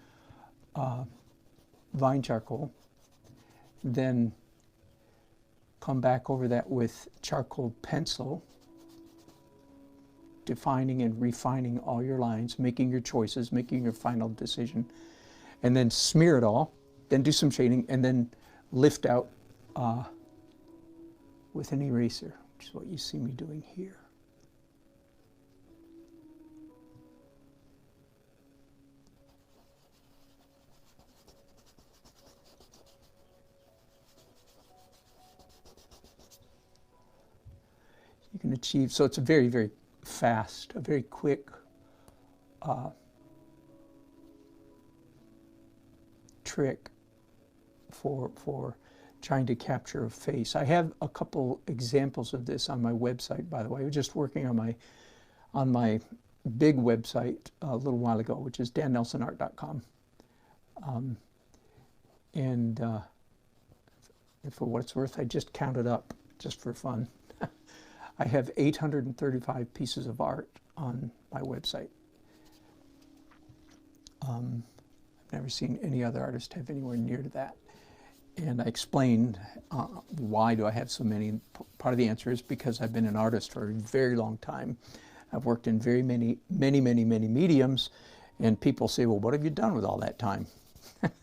vine charcoal, then come back over that with charcoal pencil, defining and refining all your lines, making your choices, making your final decision, and then smear it all, then do some shading, and then lift out with an eraser, which is what you see me doing here. You can achieve, so it's a very, very fast, a very quick trick for trying to capture a face. I have a couple examples of this on my website, by the way. I was just working on my big website a little while ago, which is dannelsonart.com. And for what it's worth, I just counted up, just for fun. I have 835 pieces of art on my website. I've never seen any other artist have anywhere near to that. And I explained why do I have so many. Part of the answer is because I've been an artist for a very long time. I've worked in very many mediums, and people say, well, what have you done with all that time?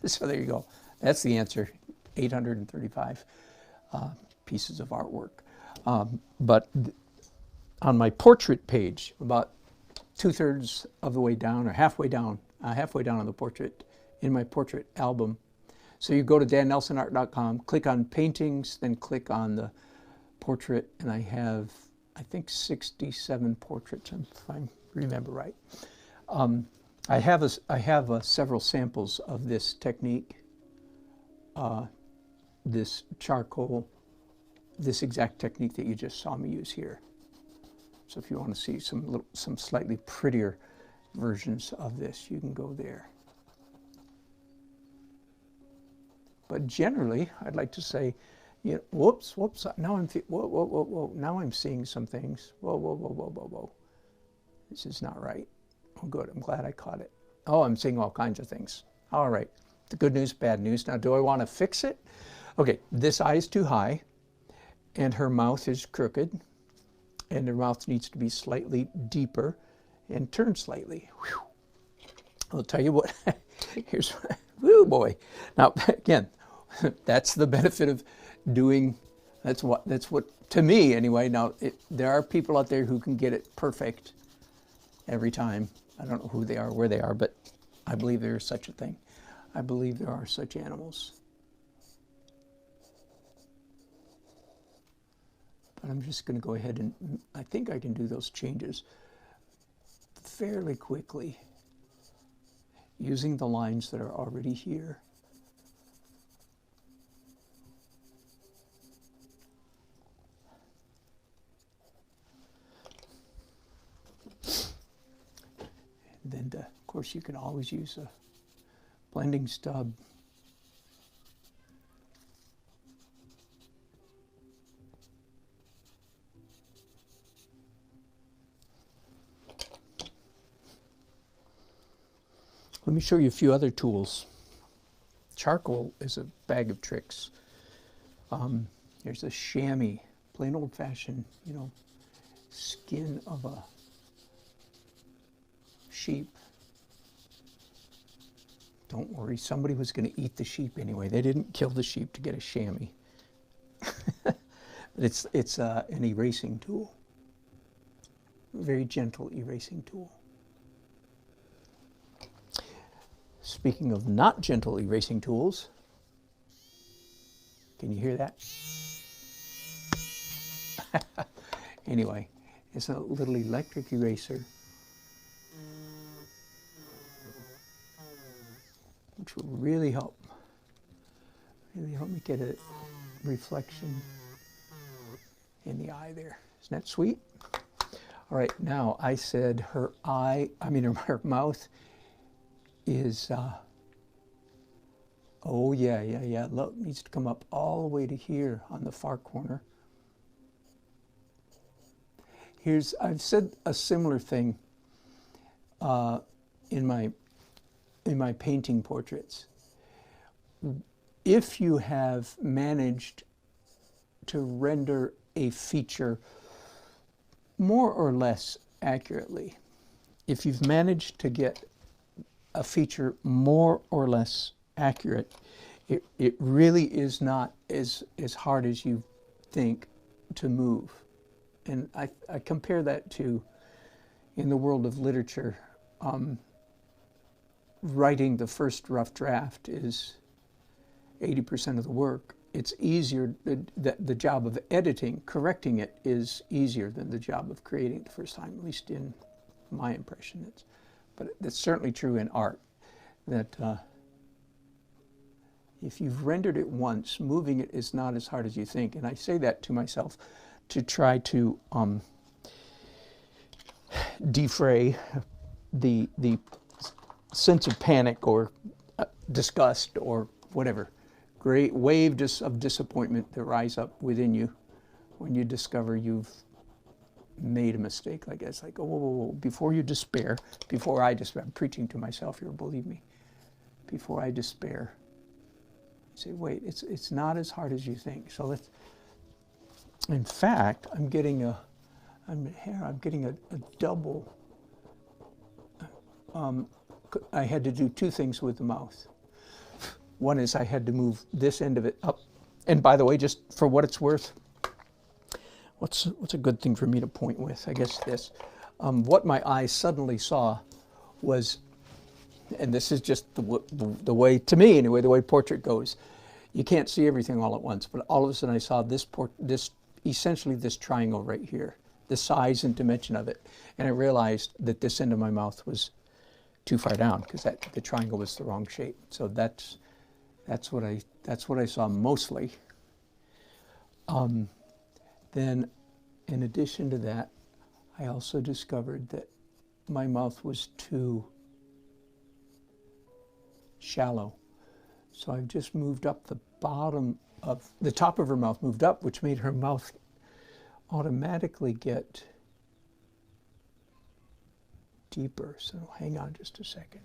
So there you go. That's the answer, 835 pieces of artwork. But on my portrait page, about 2/3 of the way down, or halfway down on the portrait, in my portrait album. So you go to dannelsonart.com, click on paintings, then click on the portrait, and I have, I think, 67 portraits, if I remember right. I have several samples of this technique, this charcoal, this exact technique that you just saw me use here. So if you want to see some slightly prettier versions of this, you can go there. But generally, I'd like to say, you know, whoops, now whoa, now I'm seeing some things. Whoa. This is not right. Oh, good, I'm glad I caught it. Oh, I'm seeing all kinds of things. All right, the good news, bad news. Now, do I want to fix it? Okay, this eye is too high, and her mouth is crooked, and her mouth needs to be slightly deeper and turn slightly. Whew. I'll tell you what, here's, woo boy. Now, again, that's the benefit of doing, that's what, to me anyway, now, there are people out there who can get it perfect every time. I don't know who they are, where they are, but I believe there is such a thing. I believe there are such animals. But I'm just going to go ahead and, I think I can do those changes fairly quickly using the lines that are already here. And then, of course, you can always use a blending stub. Let me show you a few other tools. Charcoal is a bag of tricks. There's a chamois, plain old-fashioned, you know, skin of a sheep. Don't worry, somebody was going to eat the sheep anyway. They didn't kill the sheep to get a chamois. But it's an erasing tool, a very gentle erasing tool. Speaking of not gentle erasing tools, can you hear that? Anyway, it's a little electric eraser, which will really help me get a reflection in the eye there. Isn't that sweet? All right, now I said her mouth is, oh yeah, look, needs to come up all the way to here on the far corner. I've said a similar thing in my painting portraits. If you have managed to render a feature more or less accurately, if you've managed to get a feature more or less accurate, it really is not as hard as you think to move. And I compare that to, in the world of literature, writing the first rough draft is 80% of the work. It's easier, the job of editing, correcting it is easier than the job of creating it the first time, at least in my impression. But that's certainly true in art, that if you've rendered it once, moving it is not as hard as you think. And I say that to myself to try to defray the sense of panic or disgust or whatever, great wave of disappointment that rise up within you when you discover you've made a mistake like that. It's like, oh, whoa, before you despair, before I despair, I'm preaching to myself here, believe me, before I despair, say, wait, it's not as hard as you think. So let's, in fact, I'm getting a double, I had to do two things with the mouth. One is I had to move this end of it up And by the way, just for what it's worth, what's a good thing for me to point with? I guess this. What my eyes suddenly saw was, and this is just the way, to me anyway, the way portrait goes. You can't see everything all at once, but all of a sudden I saw essentially this triangle right here, the size and dimension of it. And I realized that this end of my mouth was too far down because the triangle was the wrong shape. So that's what I saw mostly. Then in addition to that, I also discovered that my mouth was too shallow. So I've just moved up the top of her mouth moved up, which made her mouth automatically get deeper. So hang on just a second.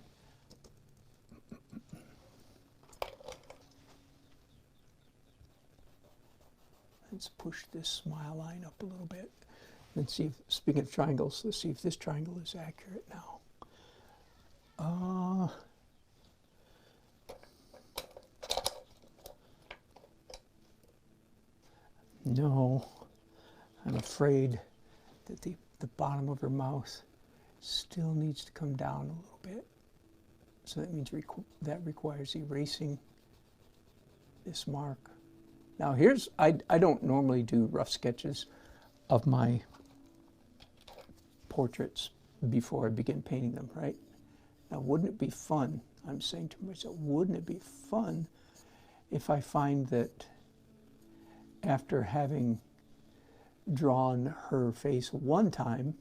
Let's push this smile line up a little bit. And see if, speaking of triangles, let's see if this triangle is accurate now. No, I'm afraid that the bottom of her mouth still needs to come down a little bit. So that means that requires erasing this mark. Now here's, I don't normally do rough sketches of my portraits before I begin painting them, right? Now wouldn't it be fun, I'm saying to myself, wouldn't it be fun if I find that after having drawn her face one time,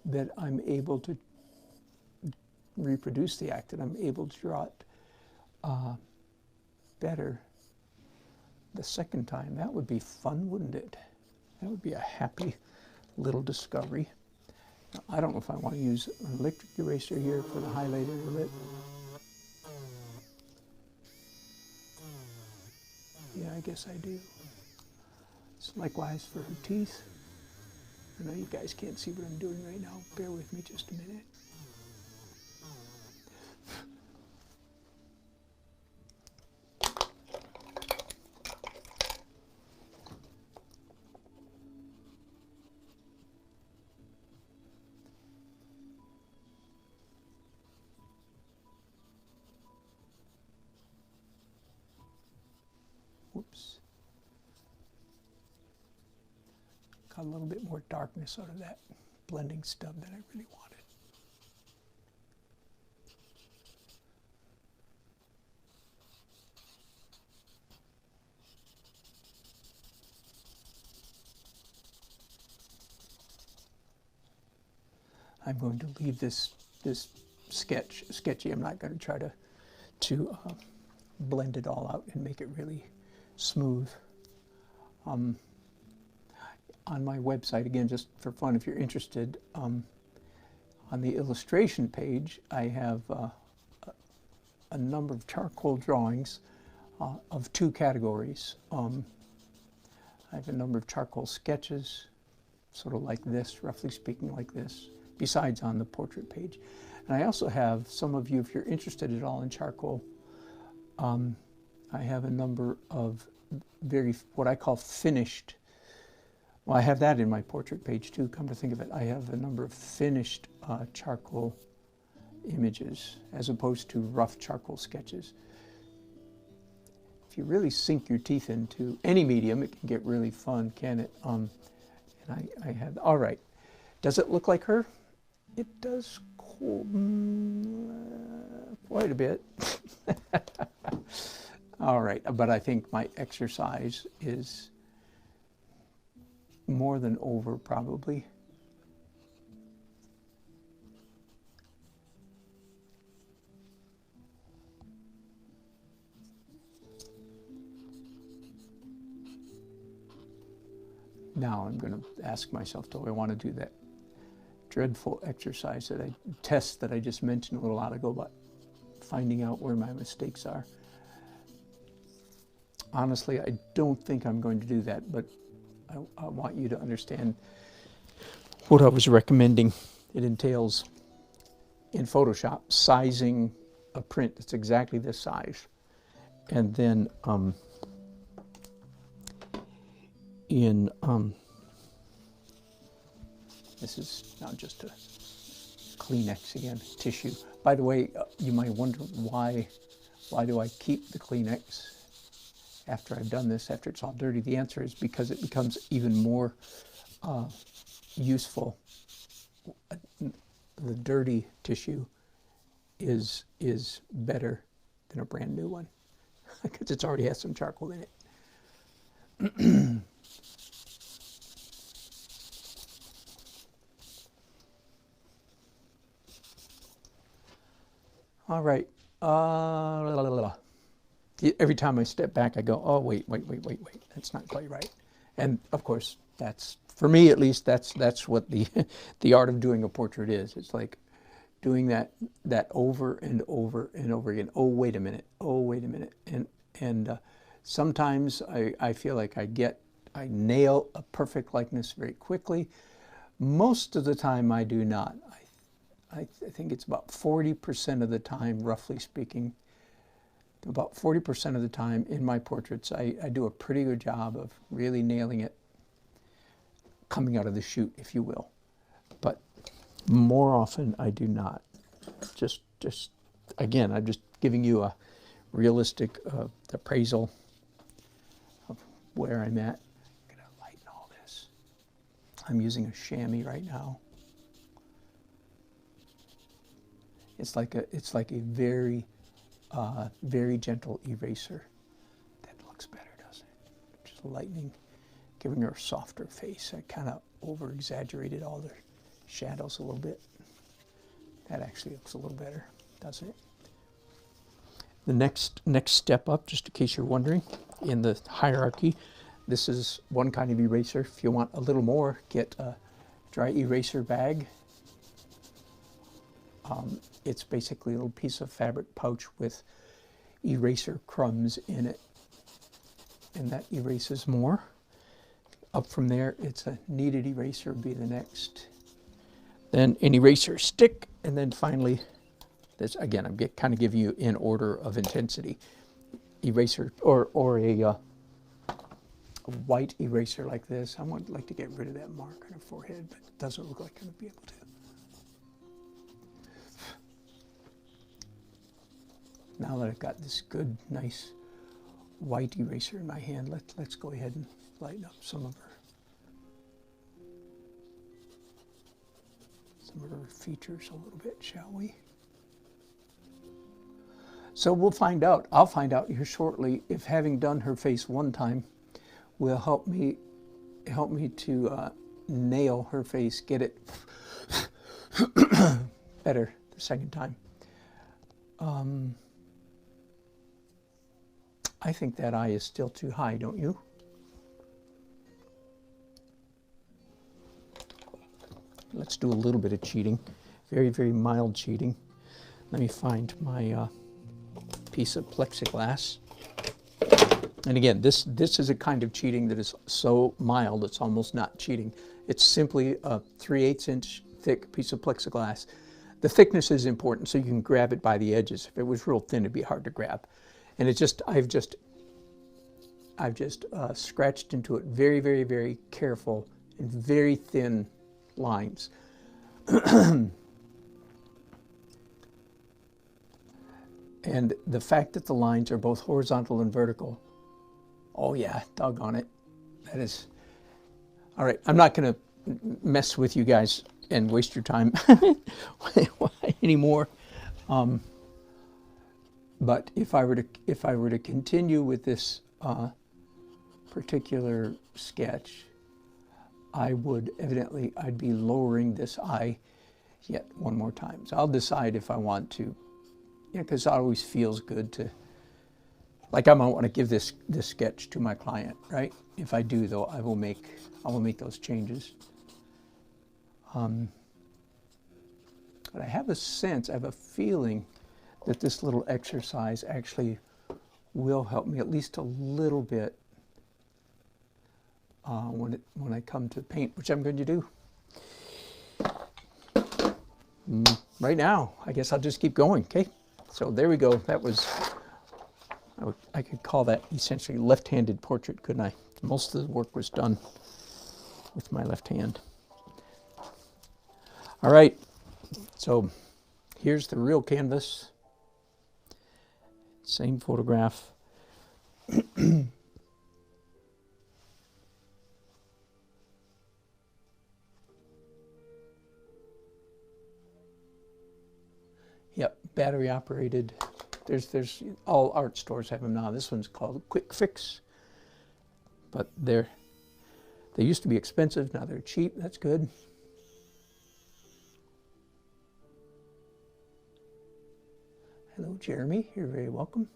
that I'm able to reproduce the act, that I'm able to draw it better the second time. That would be fun, wouldn't it? That would be a happy little discovery. Now, I don't know if I want to use an electric eraser here for the highlighter of it. Yeah, I guess I do. It's likewise for her teeth. I know you guys can't see what I'm doing right now. Bear with me just a minute. Whoops. Got a little bit more darkness out of that blending stub than I really wanted. I'm going to leave this sketchy. I'm not going to try to blend it all out and make it really smooth. On my website, again, just for fun, if you're interested, on the illustration page, I have a number of charcoal drawings of two categories. I have a number of charcoal sketches, sort of like this, roughly speaking like this, besides on the portrait page. And I also have, some of you, if you're interested at all in charcoal, I have a number of what I call finished. Well, I have that in my portrait page too, come to think of it. I have a number of finished charcoal images as opposed to rough charcoal sketches. If you really sink your teeth into any medium, it can get really fun, can it? And I have, all right. Does it look like her? It does quite a bit. All right, but I think my exercise is more than over, probably. Now I'm going to ask myself, do I want to do that dreadful exercise, test that I just mentioned a little while ago about finding out where my mistakes are? Honestly, I don't think I'm going to do that, but I want you to understand what I was recommending. It entails, in Photoshop, sizing a print that's exactly this size And then this is not just a Kleenex again, tissue. By the way, you might wonder why do I keep the Kleenex after I've done this, after it's all dirty? The answer is because it becomes even more useful. The dirty tissue is better than a brand new one because it already has some charcoal in it. All right. Every time I step back, I go, oh, wait. That's not quite right. And of course, that's, for me at least, that's what the art of doing a portrait is. It's like doing that over and over and over again. Oh, wait a minute. And sometimes I feel like I nail a perfect likeness very quickly. Most of the time I do not. I think it's about 40% of the time, roughly speaking, about 40% of the time in my portraits, I do a pretty good job of really nailing it, coming out of the chute, if you will. But more often I do not. Just again, I'm just giving you a realistic appraisal of where I'm at. I'm gonna lighten all this. I'm using a chamois right now. It's like a very, very gentle eraser. That looks better, doesn't it? Just lightening, giving her a softer face. I kind of over-exaggerated all the shadows a little bit. That actually looks a little better, doesn't it? The next step up, just in case you're wondering, in the hierarchy, this is one kind of eraser. If you want a little more, get a dry eraser bag. It's basically a little piece of fabric pouch with eraser crumbs in it, and that erases more. Up from there, it's a kneaded eraser would be the next. Then an eraser stick, and then finally, this again, I'm kind of giving you in order of intensity. Eraser or a white eraser like this. I would like to get rid of that mark on her forehead, but it doesn't look like I'm going to be able to. Now that I've got this good, nice white eraser in my hand, let's go ahead and lighten up some of her features a little bit, shall we? So we'll find out. I'll find out here shortly if having done her face one time will help me to nail her face, get it better the second time. I think that eye is still too high, don't you? Let's do a little bit of cheating. Very, very mild cheating. Let me find my piece of plexiglass. And again, this is a kind of cheating that is so mild it's almost not cheating. It's simply a 3/8 inch thick piece of plexiglass. The thickness is important so you can grab it by the edges. If it was real thin, it'd be hard to grab. And it's just, I've just scratched into it very, very, very careful and very thin lines. And the fact that the lines are both horizontal and vertical, oh yeah, doggone it. That is, all right, I'm not going to mess with you guys and waste your time anymore. But if I were to continue with this particular sketch, I'd be lowering this eye yet one more time. So I'll decide if I want to, because it always feels good to, like I might want to give this sketch to my client, right? If I do, though, I will make those changes. But I have a feeling that this little exercise actually will help me at least a little bit when I come to paint, which I'm going to do. Right now, I guess I'll just keep going, okay? So there we go. I could call that essentially left-handed portrait, couldn't I? Most of the work was done with my left hand. All right, so here's the real canvas. Same photograph. Yep, battery operated. There's all art stores have them now. This one's called Quick Fix, but they used to be expensive. Now they're cheap. That's good. Hello, Jeremy. You're very welcome.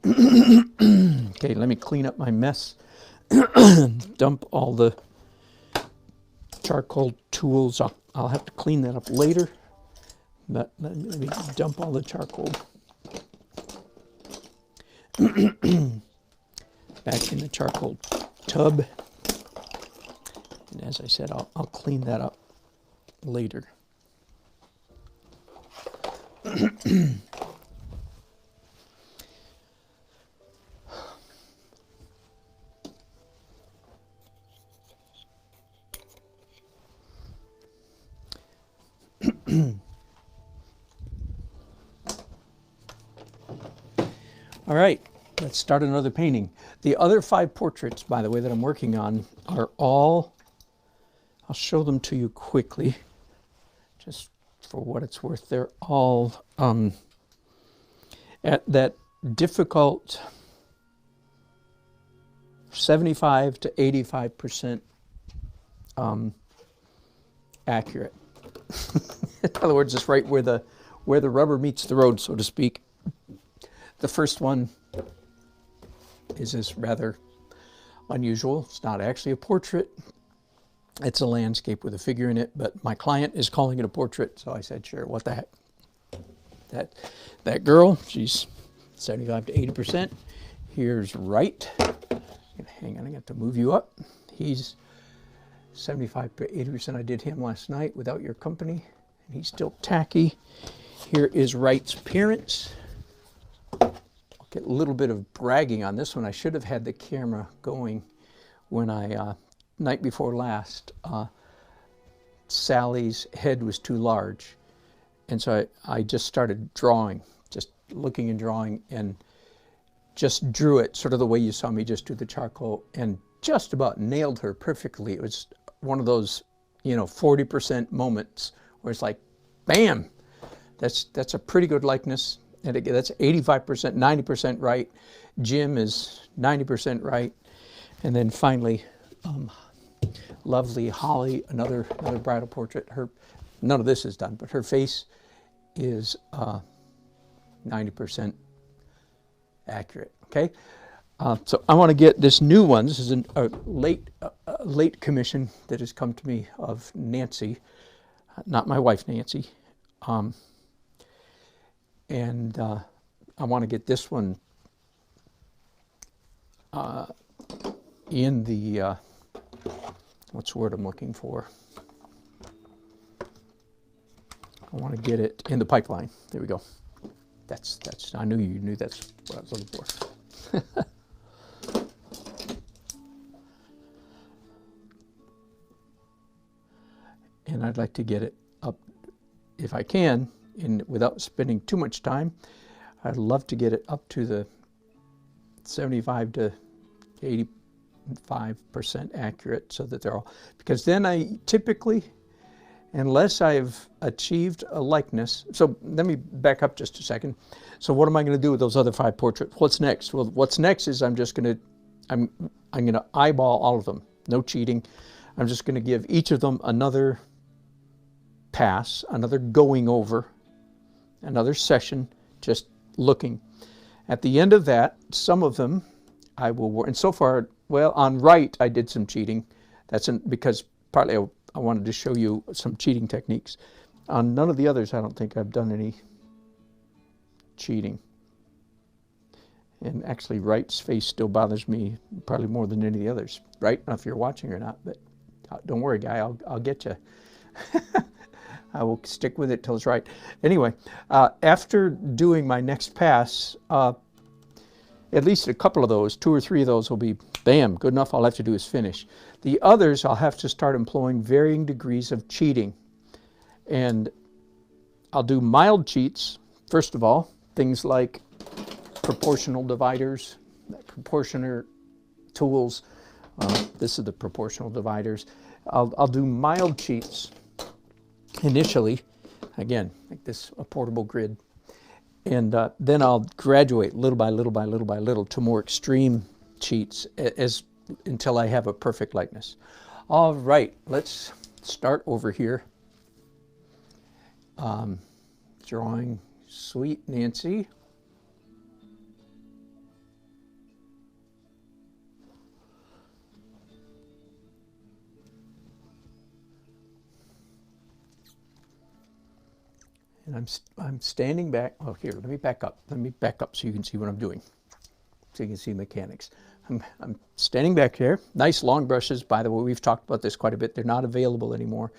Okay, let me clean up my mess. Dump all the charcoal tools. I'll have to clean that up later, but let me dump all the charcoal back in the charcoal tub. And as I said, I'll clean that up later. All right, let's start another painting. The other 5 portraits, by the way, that I'm working on are all, I'll show them to you quickly, just for what it's worth. They're all at that difficult 75 to 85% accurate. In other words, it's right where the rubber meets the road, so to speak. The first one is this rather unusual. It's not actually a portrait. It's a landscape with a figure in it, but my client is calling it a portrait, so I said, sure, what the heck. That girl, she's 75 to 80%. Here's right. Hang on, I got to move you up. He's 75 to 80%. I did him last night without your company, and he's still tacky. Here is Wright's parents. Get a little bit of bragging on this one. I should have had the camera going when I, night before last, Sally's head was too large. And so I just started drawing, just looking and drawing, and just drew it sort of the way you saw me just do the charcoal, and just about nailed her perfectly. It was one of those, 40% moments where it's like, bam, that's a pretty good likeness. And again, that's 85%, 90% right. Jim is 90% right. And then finally, lovely Holly, another bridal portrait. None of this is done, but her face is 90% accurate. Okay, so I want to get this new one. This is a late commission that has come to me of Nancy, not my wife Nancy. And I want to get this one in the, what's the word I'm looking for? I want to get it in the pipeline. There we go. I knew you knew that's what I was looking for. And I'd like to get it up, if I can, without spending too much time. I'd love to get it up to the 75 to 85% accurate, so that they're all, because then I typically, unless I've achieved a likeness, so let me back up just a second. So what am I going to do with those other 5 portraits? What's next? Well, what's next is I'm going to eyeball all of them. No cheating. I'm just going to give each of them another pass, another going over, another session, just looking. At the end of that, some of them I will work, and so far, well, on Wright I did some cheating. That's because partly I wanted to show you some cheating techniques. On none of the others, I don't think I've done any cheating. And actually, Wright's face still bothers me probably more than any of the others. Right? I don't know if you're watching or not, but don't worry, guy, I'll get you. I will stick with it till it's right. Anyway, after doing my next pass, at least a couple of those, 2 or 3 of those will be, bam, good enough. All I have to do is finish. The others, I'll have to start employing varying degrees of cheating. And I'll do mild cheats, first of all, things like proportional dividers, proportioner tools. This is the proportional dividers. I'll do mild cheats initially, again, like this, a portable grid. And then I'll graduate little by little by little by little to more extreme cheats until I have a perfect likeness. All right, let's start over here. Drawing Sweet Nancy. And I'm standing back. Oh, here, let me back up. Let me back up so you can see what I'm doing, so you can see mechanics. I'm standing back here. Nice long brushes, by the way. We've talked about this quite a bit. They're not available anymore,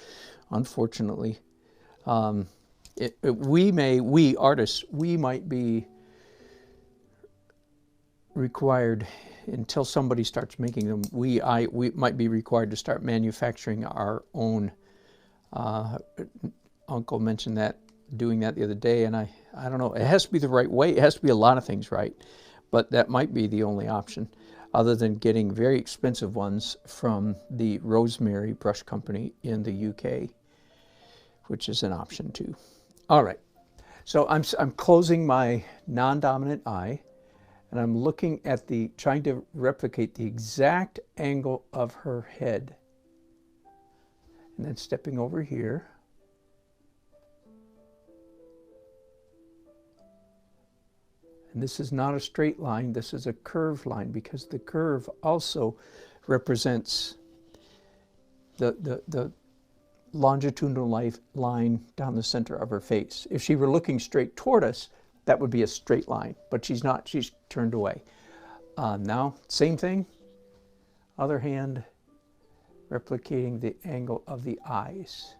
unfortunately. We artists, we might be required, until somebody starts making them, we might be required to start manufacturing our own. Uncle mentioned that, doing that the other day, and I don't know, it has to be the right way. It has to be a lot of things right, but that might be the only option, other than getting very expensive ones from the Rosemary Brush Company in the UK, which is an option too. All right, so I'm closing my non-dominant eye, and I'm looking at trying to replicate the exact angle of her head, and then stepping over here. And this is not a straight line, this is a curved line, because the curve also represents the longitudinal line down the center of her face. If she were looking straight toward us, that would be a straight line, but she's not, she's turned away. Now, same thing, other hand, replicating the angle of the eyes.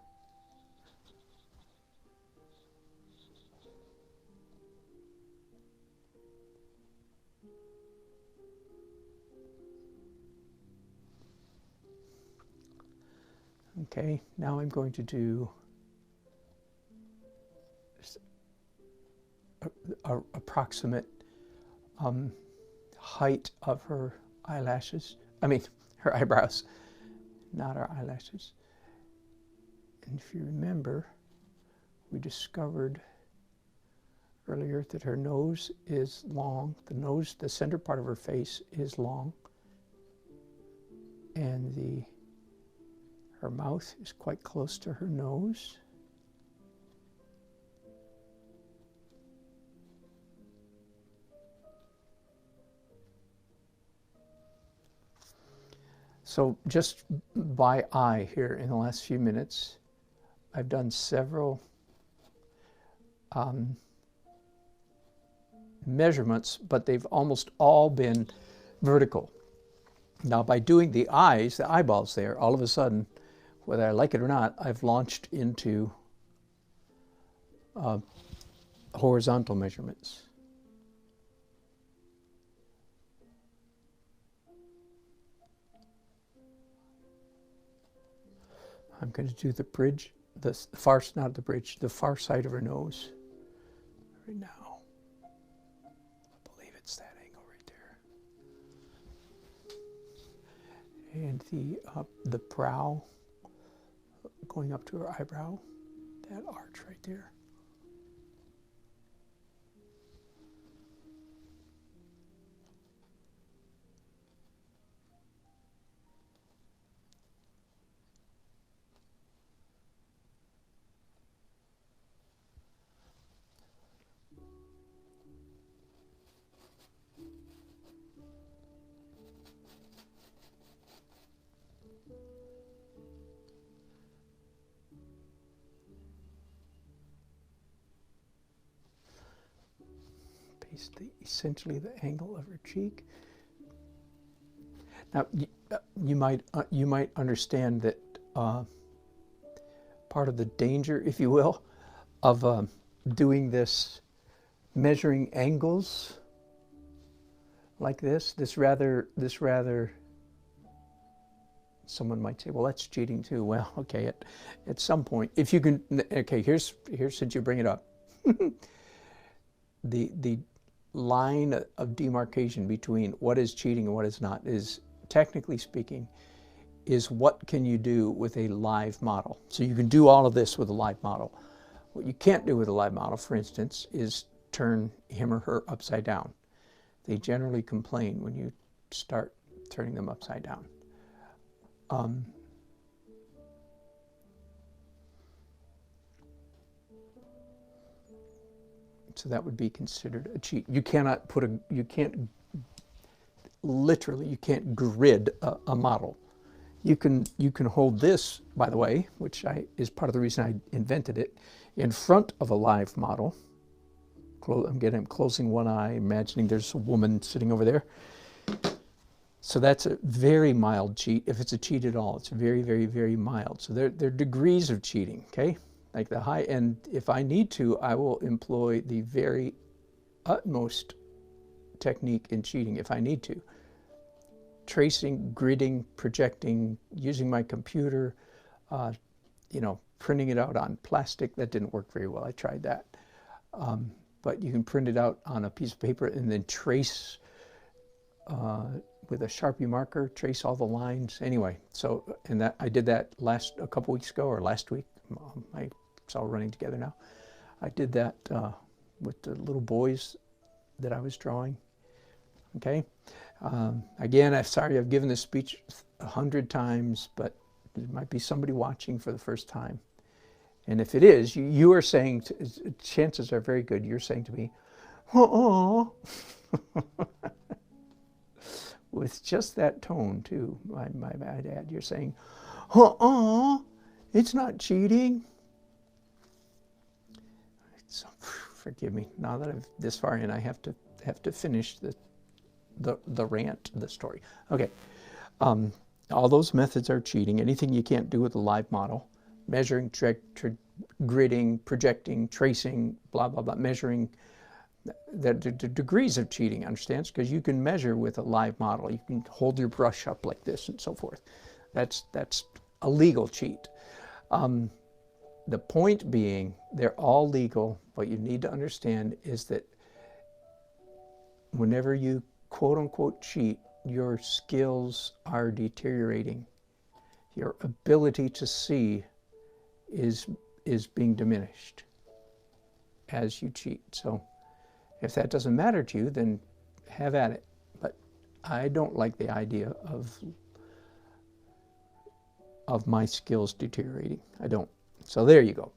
Okay, now I'm going to do approximate height of her eyelashes. I mean, her eyebrows, not her eyelashes. And if you remember, we discovered earlier that her nose is long. The nose, the center part of her face is long. And her mouth is quite close to her nose. So just by eye here in the last few minutes, I've done several measurements, but they've almost all been vertical. Now, by doing the eyes, the eyeballs there, all of a sudden, whether I like it or not, I've launched into horizontal measurements. I'm going to do the bridge, not the bridge, the far side of her nose right now. I believe it's that angle right there. And the brow, going up to her eyebrow, that arch right there. Essentially the angle of her cheek. Now, you might understand that part of the danger, if you will, of doing this, measuring angles like this rather, someone might say, well, that's cheating too. Well, okay, at some point, if you can, okay, here's since you bring it up, the line of demarcation between what is cheating and what is not is, technically speaking, is what can you do with a live model. So you can do all of this with a live model. What you can't do with a live model, for instance, is turn him or her upside down. They generally complain when you start turning them upside down. So that would be considered a cheat. You cannot put you can't grid a model. You can hold this, by the way, which is part of the reason I invented it, in front of a live model. I'm closing one eye, imagining there's a woman sitting over there. So that's a very mild cheat. If it's a cheat at all, it's very, very, very mild. So there are degrees of cheating, okay? Like the high end, if I need to, I will employ the very utmost technique in cheating if I need to. Tracing, gridding, projecting, using my computer, printing it out on plastic. That didn't work very well. I tried that. But you can print it out on a piece of paper and then trace with a Sharpie marker, trace all the lines. Anyway, so, and that I did that a couple weeks ago or last week. It's all running together now. I did that with the little boys that I was drawing. Okay. Again, I'm sorry I've given this speech 100 times, but there might be somebody watching for the first time. And if it is, you are saying, chances are very good, you're saying to me, oh, with just that tone too, my dad, you're saying, oh, it's not cheating. So, forgive me, now that I'm this far in, I have to finish the rant, the story. Okay, all those methods are cheating. Anything you can't do with a live model, measuring, gridding, projecting, tracing, blah, blah, blah, measuring, the degrees of cheating, understands? Because you can measure with a live model. You can hold your brush up like this and so forth. That's a legal cheat. The point being, they're all legal. What you need to understand is that whenever you quote-unquote cheat, your skills are deteriorating. Your ability to see is being diminished as you cheat. So if that doesn't matter to you, then have at it. But I don't like the idea of my skills deteriorating. I don't. So there you go.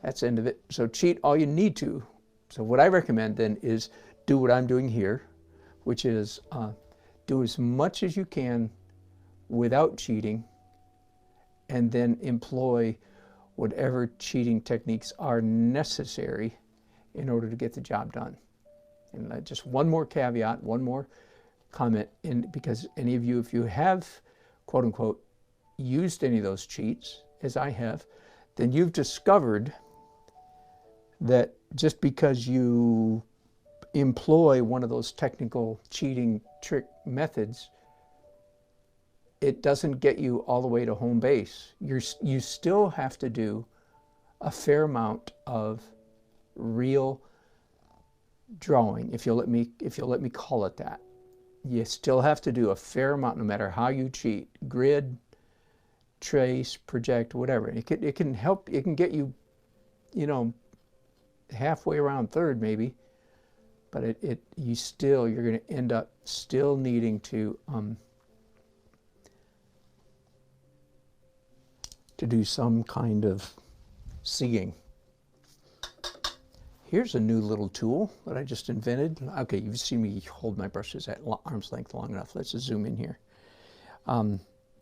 That's the end of it. So cheat all you need to. So what I recommend then is do what I'm doing here, which is do as much as you can without cheating, and then employ whatever cheating techniques are necessary in order to get the job done. And just one more caveat, one more comment, because any of you, if you have, quote unquote, used any of those cheats, as I have, then you've discovered that just because you employ one of those technical cheating trick methods, it doesn't get you all the way to home base. You still have to do a fair amount of real drawing, if you'll let me call it that. You still have to do a fair amount, no matter how you cheat. Grid, trace, project, whatever. It can help. It can get you, halfway around third maybe, but you're going to end up still needing to do some kind of seeing. Here's a new little tool that I just invented. Okay, you've seen me hold my brushes at arm's length long enough. Let's just zoom in here.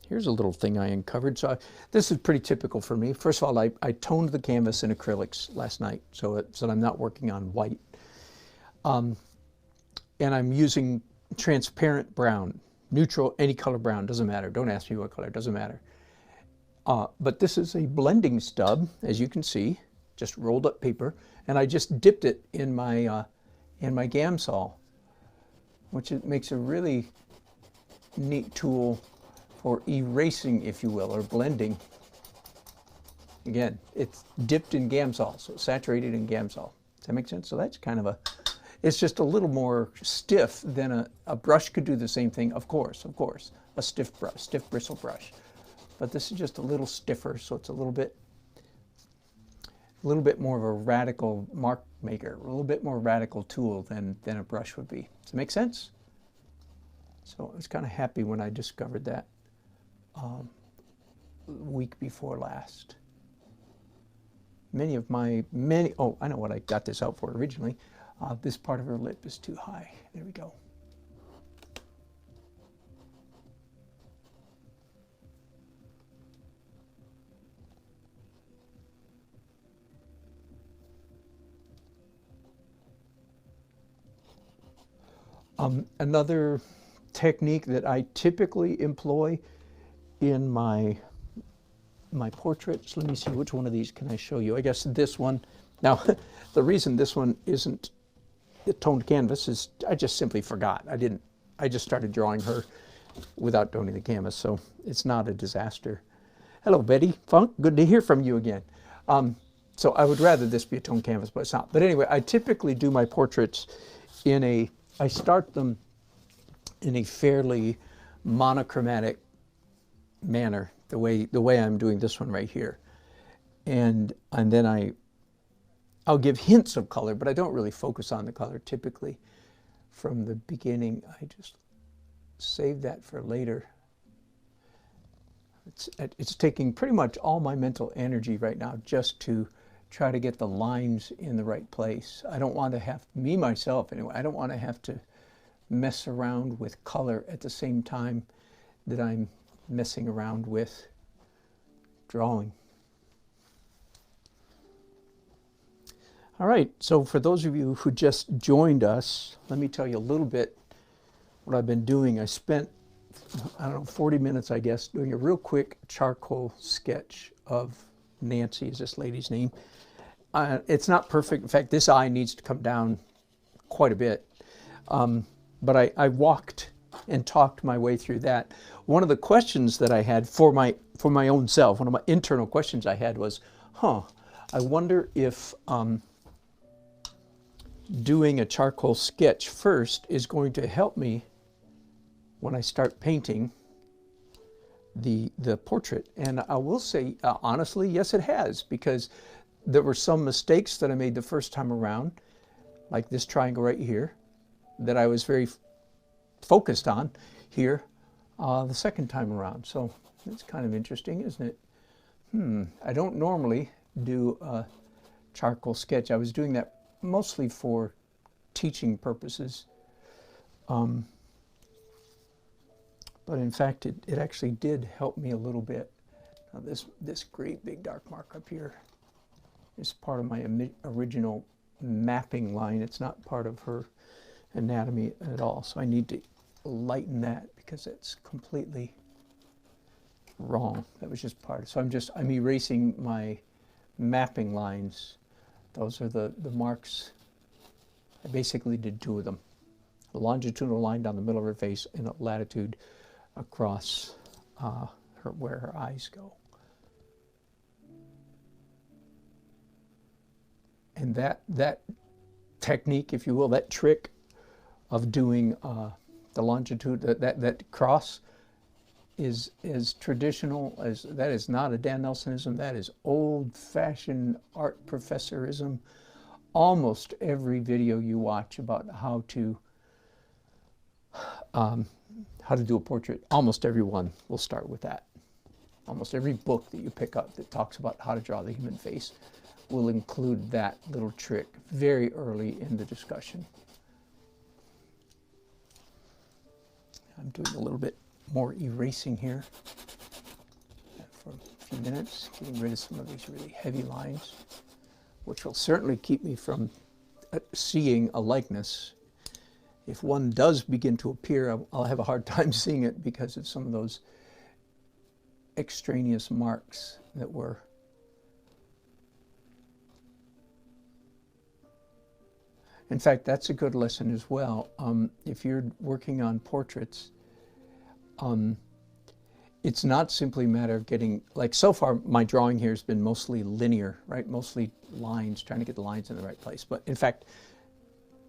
Here's a little thing I uncovered. So this is pretty typical for me. First of all, I toned the canvas in acrylics last night so that I'm not working on white. And I'm using transparent brown, neutral, any color brown, doesn't matter. Don't ask me what color, doesn't matter. But this is a blending stub, as you can see, just rolled up paper, and I just dipped it in my Gamsol, which makes a really neat tool for erasing, if you will, or blending. Again, it's dipped in Gamsol, so saturated in Gamsol. Does that make sense? So that's kind of a, it's just a little more stiff than a brush could do the same thing, of course, a stiff brush, stiff bristle brush. But this is just a little stiffer, so it's a little bit more of a radical mark maker, a little bit more radical tool than a brush would be. Does it make sense? So I was kind of happy when I discovered that week before last. Oh, I know what I got this out for originally. This part of her lip is too high. There we go. Another technique that I typically employ in my portraits, let me see, which one of these can I show you? I guess this one. Now, the reason this one isn't a toned canvas is I just simply forgot. I just started drawing her without toning the canvas, so it's not a disaster. Hello, Betty Funk, good to hear from you again. So I would rather this be a toned canvas, but it's not. But anyway, I typically do my portraits I start them in a fairly monochromatic manner, the way I'm doing this one right here. And then I'll give hints of color, but I don't really focus on the color typically from the beginning. I just save that for later. It's taking pretty much all my mental energy right now just to try to get the lines in the right place. I don't want to have, me myself anyway, I don't want to have to mess around with color at the same time that I'm messing around with drawing. All right, so for those of you who just joined us, let me tell you a little bit what I've been doing. I spent, I don't know, 40 minutes, I guess, doing a real quick charcoal sketch of Nancy, is this lady's name. It's not perfect. In fact, this eye needs to come down quite a bit. But I walked and talked my way through that. One of the questions that I had for my own self, one of my internal questions I had was, I wonder if doing a charcoal sketch first is going to help me when I start painting the portrait. And I will say, honestly, yes, it has, because there were some mistakes that I made the first time around, like this triangle right here, that I was very focused on here the second time around. So it's kind of interesting, isn't it? I don't normally do a charcoal sketch. I was doing that mostly for teaching purposes. But in fact, it actually did help me a little bit. Now this great big dark mark up here is part of my original mapping line. It's not part of her anatomy at all. So I need to lighten that because it's completely wrong. That was just part of it. So I'm erasing my mapping lines. Those are the marks. I basically did two of them. A longitudinal line down the middle of her face and a latitude across where her eyes go. And that technique, if you will, that trick of doing the longitude, that cross, is as traditional as, that is not a Dan Nelsonism, that is old-fashioned art professorism. Almost every video you watch about how to do a portrait, almost everyone will start with that. Almost every book that you pick up that talks about how to draw the human face will include that little trick very early in the discussion. I'm doing a little bit more erasing here for a few minutes, getting rid of some of these really heavy lines, which will certainly keep me from seeing a likeness. If one does begin to appear, I'll have a hard time seeing it because of some of those extraneous marks that were in fact, that's a good lesson as well. If you're working on portraits, it's not simply a matter of getting, like so far my drawing here has been mostly linear, right? Mostly lines, trying to get the lines in the right place. But in fact,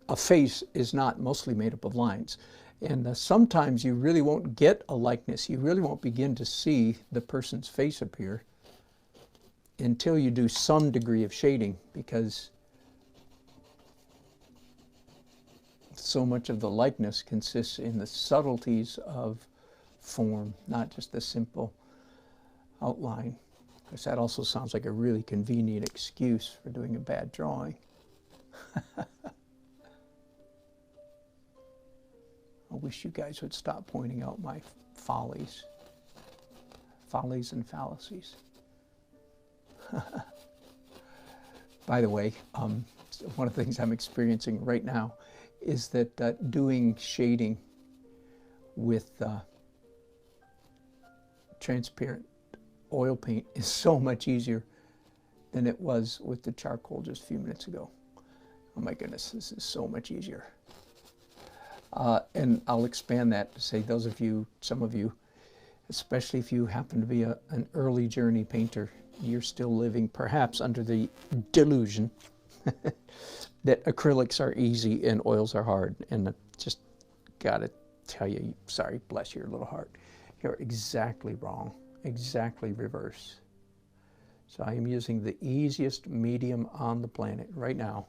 a face is not mostly made up of lines. And sometimes you really won't get a likeness. You really won't begin to see the person's face appear until you do some degree of shading, because so much of the likeness consists in the subtleties of form, not just the simple outline. Because that also sounds like a really convenient excuse for doing a bad drawing. I wish you guys would stop pointing out my follies and fallacies. By the way, one of the things I'm experiencing right now is that doing shading with transparent oil paint is so much easier than it was with the charcoal just a few minutes ago. Oh my goodness, this is so much easier. And I'll expand that to say those of you, some of you, especially if you happen to be an early journey painter, you're still living perhaps under the delusion that acrylics are easy and oils are hard. And I just gotta tell you, sorry, bless your little heart, you're exactly wrong, exactly reverse. So I am using the easiest medium on the planet right now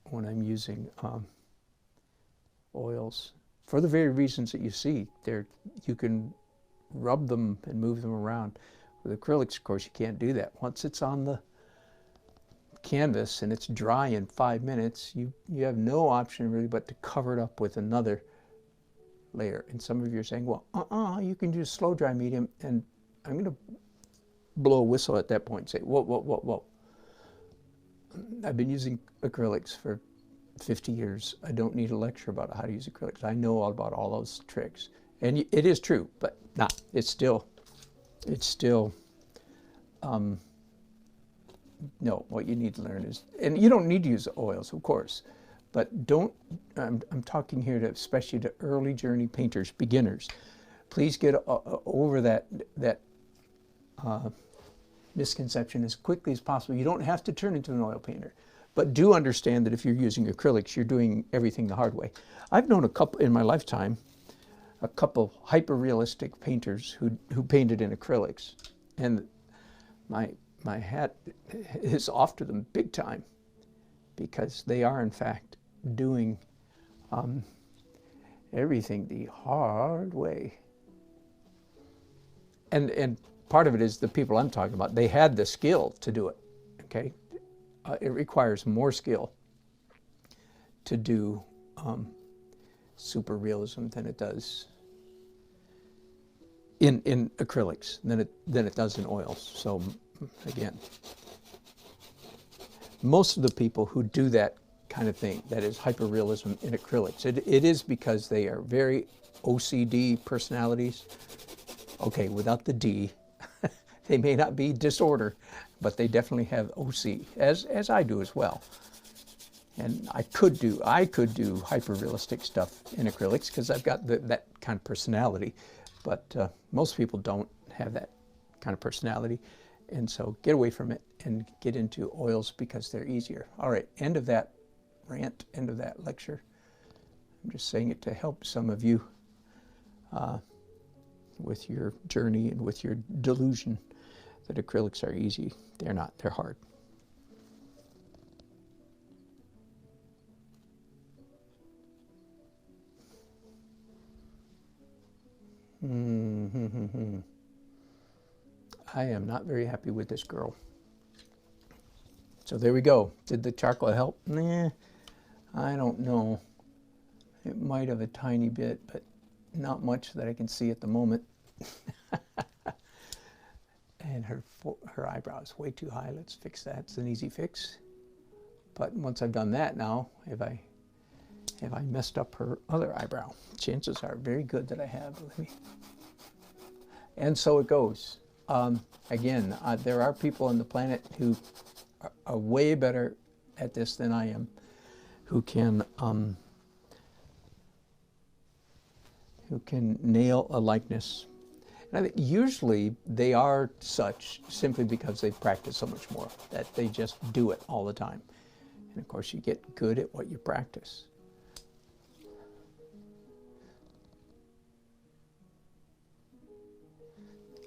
when I'm using oils, for the very reasons that you see. You can rub them and move them around. With acrylics, of course, you can't do that. Once it's on the canvas and it's dry in 5 minutes, you have no option really but to cover it up with another layer. And some of you are saying, well, you can do slow dry medium. And I'm going to blow a whistle at that point and say, whoa. I've been using acrylics for 50 years. I don't need a lecture about how to use acrylics. I know all about all those tricks. And it is true, but it's still, no, what you need to learn is, and you don't need to use oils, of course, but I'm talking here to, especially to early journey painters, beginners. Please get over that misconception as quickly as possible. You don't have to turn into an oil painter, but do understand that if you're using acrylics, you're doing everything the hard way. I've known a couple in my lifetime, a couple hyper-realistic painters who painted in acrylics, and my hat is off to them big time, because they are in fact doing everything the hard way. And part of it is the people I'm talking about, they had the skill to do it, okay? It requires more skill to do super realism than it does in acrylics, than it does in oils. So again, most of the people who do that kind of thing, that is hyperrealism in acrylics, it is because they are very OCD personalities. Okay, without the D. They may not be disorder, but they definitely have OC, as I do as well. And I could do hyper-realistic stuff in acrylics because I've got that kind of personality, but most people don't have that kind of personality. And so get away from it and get into oils because they're easier. All right, end of that rant, end of that lecture. I'm just saying it to help some of you with your journey and with your delusion that acrylics are easy. They're not, they're hard. I am not very happy with this girl. So there we go. Did the charcoal help? Nah, I don't know. It might have a tiny bit, but not much that I can see at the moment. And her eyebrow is way too high. Let's fix that. It's an easy fix. But once I've done that now, if I Have I messed up her other eyebrow? Chances are very good that I have. Let me. And so it goes. Again, there are people on the planet who are way better at this than I am, who can nail a likeness. And I think usually they are such simply because they practice so much more, that they just do it all the time. And of course you get good at what you practice.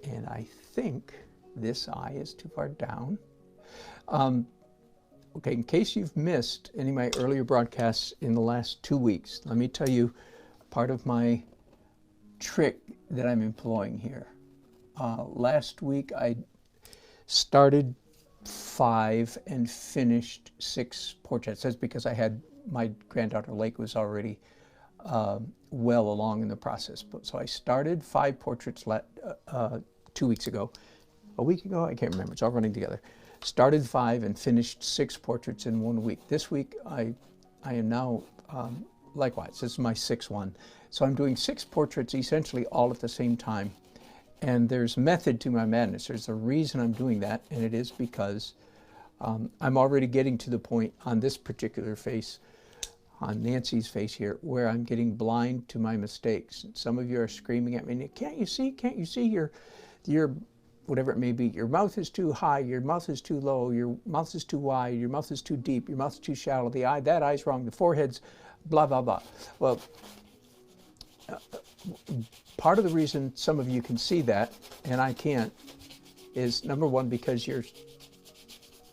And I think this eye is too far down. Okay, in case you've missed any of my earlier broadcasts in the last 2 weeks, let me tell you part of my trick that I'm employing here. Last week I started 5 and finished 6 portraits. That's because I had my granddaughter Lake was already well along in the process. So I started 5 portraits 2 weeks ago. A week ago? I can't remember. It's all running together. Started 5 and finished 6 portraits in 1 week. This week I am now likewise. This is my 6th one. So I'm doing 6 portraits essentially all at the same time. And there's method to my madness. There's a reason I'm doing that, and it is because I'm already getting to the point on this particular face, on Nancy's face here, where I'm getting blind to my mistakes. Some of you are screaming at me, can't you see your whatever it may be, your mouth is too high, your mouth is too low, your mouth is too wide, your mouth is too deep, your mouth is too shallow, the eye, that eye's wrong, the forehead's blah, blah, blah. Well, part of the reason some of you can see that and I can't is, number one, because you're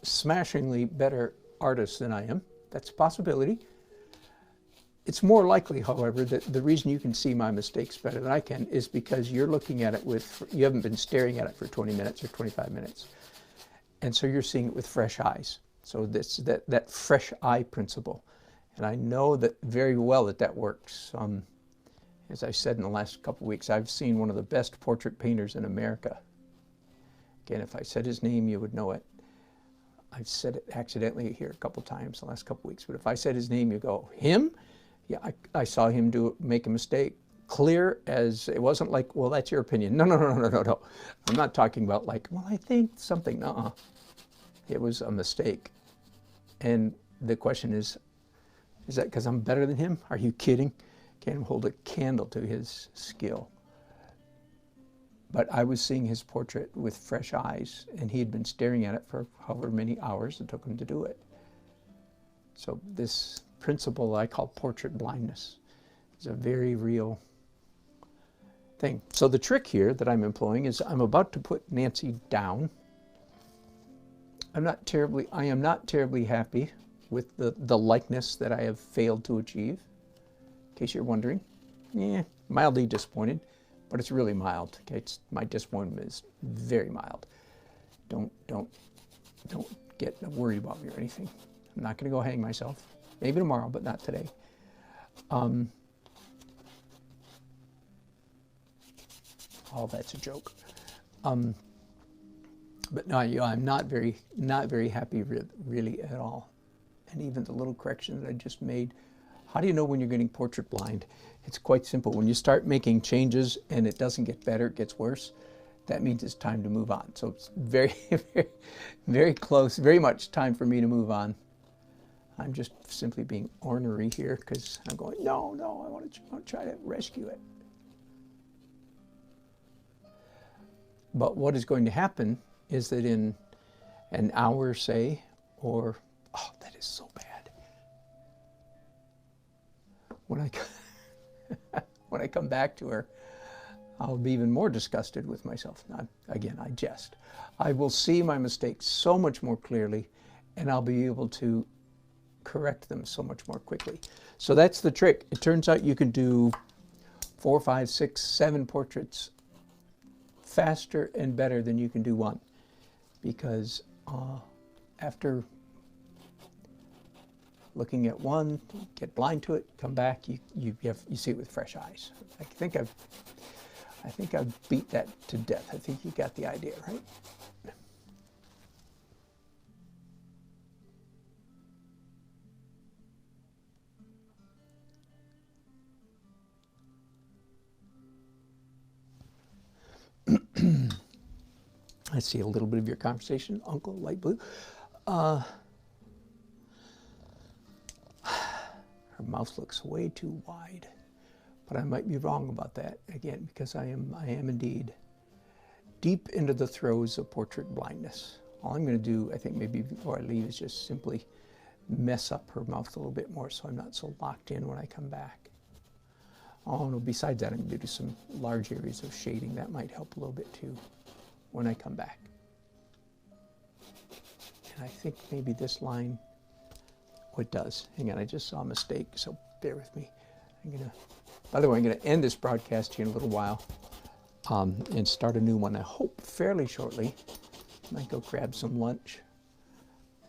smashingly better artists than I am. That's a possibility. It's more likely, however, that the reason you can see my mistakes better than I can is because you're looking at it you haven't been staring at it for 20 minutes or 25 minutes. And so you're seeing it with fresh eyes. So that fresh eye principle. And I know that very well that works. As I said in the last couple of weeks, I've seen one of the best portrait painters in America. Again, if I said his name, you would know it. I've said it accidentally here a couple times the last couple of weeks, but if I said his name, you go, him? Yeah, I saw him make a mistake. Clear as, it wasn't like, well, that's your opinion. No. I'm not talking about like, well, I think something. It was a mistake. And the question is that because I'm better than him? Are you kidding? Can't hold a candle to his skill. But I was seeing his portrait with fresh eyes, and he had been staring at it for however many hours it took him to do it. So this principle I call portrait blindness is a very real thing. So the trick here that I'm employing is I'm about to put Nancy down. I am not terribly happy with the likeness that I have failed to achieve. In case you're wondering, mildly disappointed, but it's really mild. Okay, my disappointment is very mild. Don't get worried about me or anything. I'm not going to go hang myself. Maybe tomorrow, but not today. All that's a joke. But no, I'm not very happy really at all. And even the little correction that I just made. How do you know when you're getting portrait blind? It's quite simple. When you start making changes and it doesn't get better, it gets worse, that means it's time to move on. So it's very, very, very close, very much time for me to move on. I'm just simply being ornery here because I'm going, no, I want to try to rescue it. But what is going to happen is that in an hour, say, or, oh, that is so bad. When I come back to her, I'll be even more disgusted with myself. Again, I jest. I will see my mistakes so much more clearly, and I'll be able to correct them so much more quickly. So that's the trick. It turns out you can do 4, 5, 6, 7 portraits faster and better than you can do 1, because after looking at 1, get blind to it, come back, you see it with fresh eyes. I think I've beat that to death. I think you got the idea, right? I see a little bit of your conversation, Uncle Light Blue. Her mouth looks way too wide, but I might be wrong about that again, because I am indeed deep into the throes of portrait blindness. All I'm going to do, I think maybe before I leave, is just simply mess up her mouth a little bit more so I'm not so locked in when I come back. Oh no, besides that, I'm going to do some large areas of shading. That might help a little bit too when I come back. And I think maybe this line, oh, it does. Hang on, I just saw a mistake, so bear with me. By the way, I'm going to end this broadcast here in a little while and start a new one, I hope, fairly shortly. Might go grab some lunch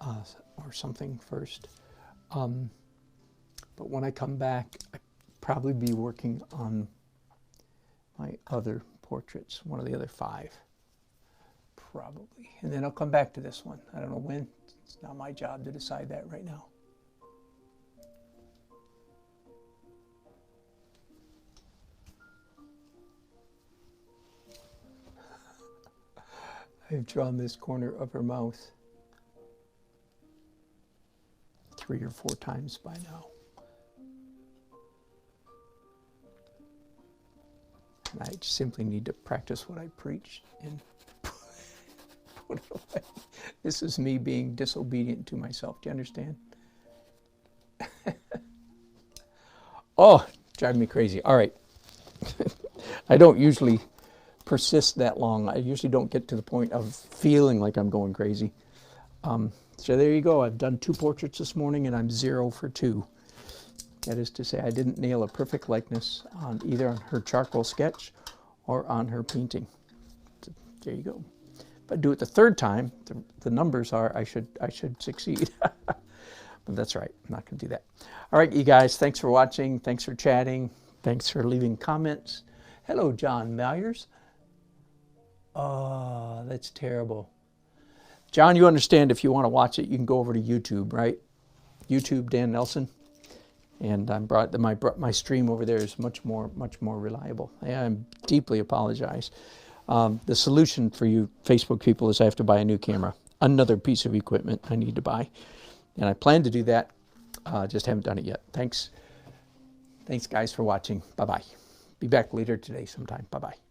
or something first. But when I come back, I'll probably be working on my other portraits, one of the other 5, probably. And then I'll come back to this one. I don't know when. It's not my job to decide that right now. I've drawn this corner of her mouth 3 or 4 times by now. And I simply need to practice what I preach and put it away. This is me being disobedient to myself. Do you understand? Oh, driving me crazy. All right. I don't usually persist that long. I usually don't get to the point of feeling like I'm going crazy. So there you go. I've done 2 portraits this morning and I'm 0 for 2. That is to say, I didn't nail a perfect likeness on either on her charcoal sketch or on her painting. So there you go. If I do it the 3rd time, the numbers are I should succeed. But that's right. I'm not going to do that. All right, you guys. Thanks for watching. Thanks for chatting. Thanks for leaving comments. Hello, John Myers. Oh, that's terrible. John, you understand if you want to watch it, you can go over to YouTube, right? YouTube, Dan Nelson. And my stream over there is much more reliable. I deeply apologize. The solution for you Facebook people is I have to buy a new camera, another piece of equipment I need to buy. And I plan to do that, just haven't done it yet. Thanks guys for watching. Bye-bye. Be back later today sometime. Bye-bye.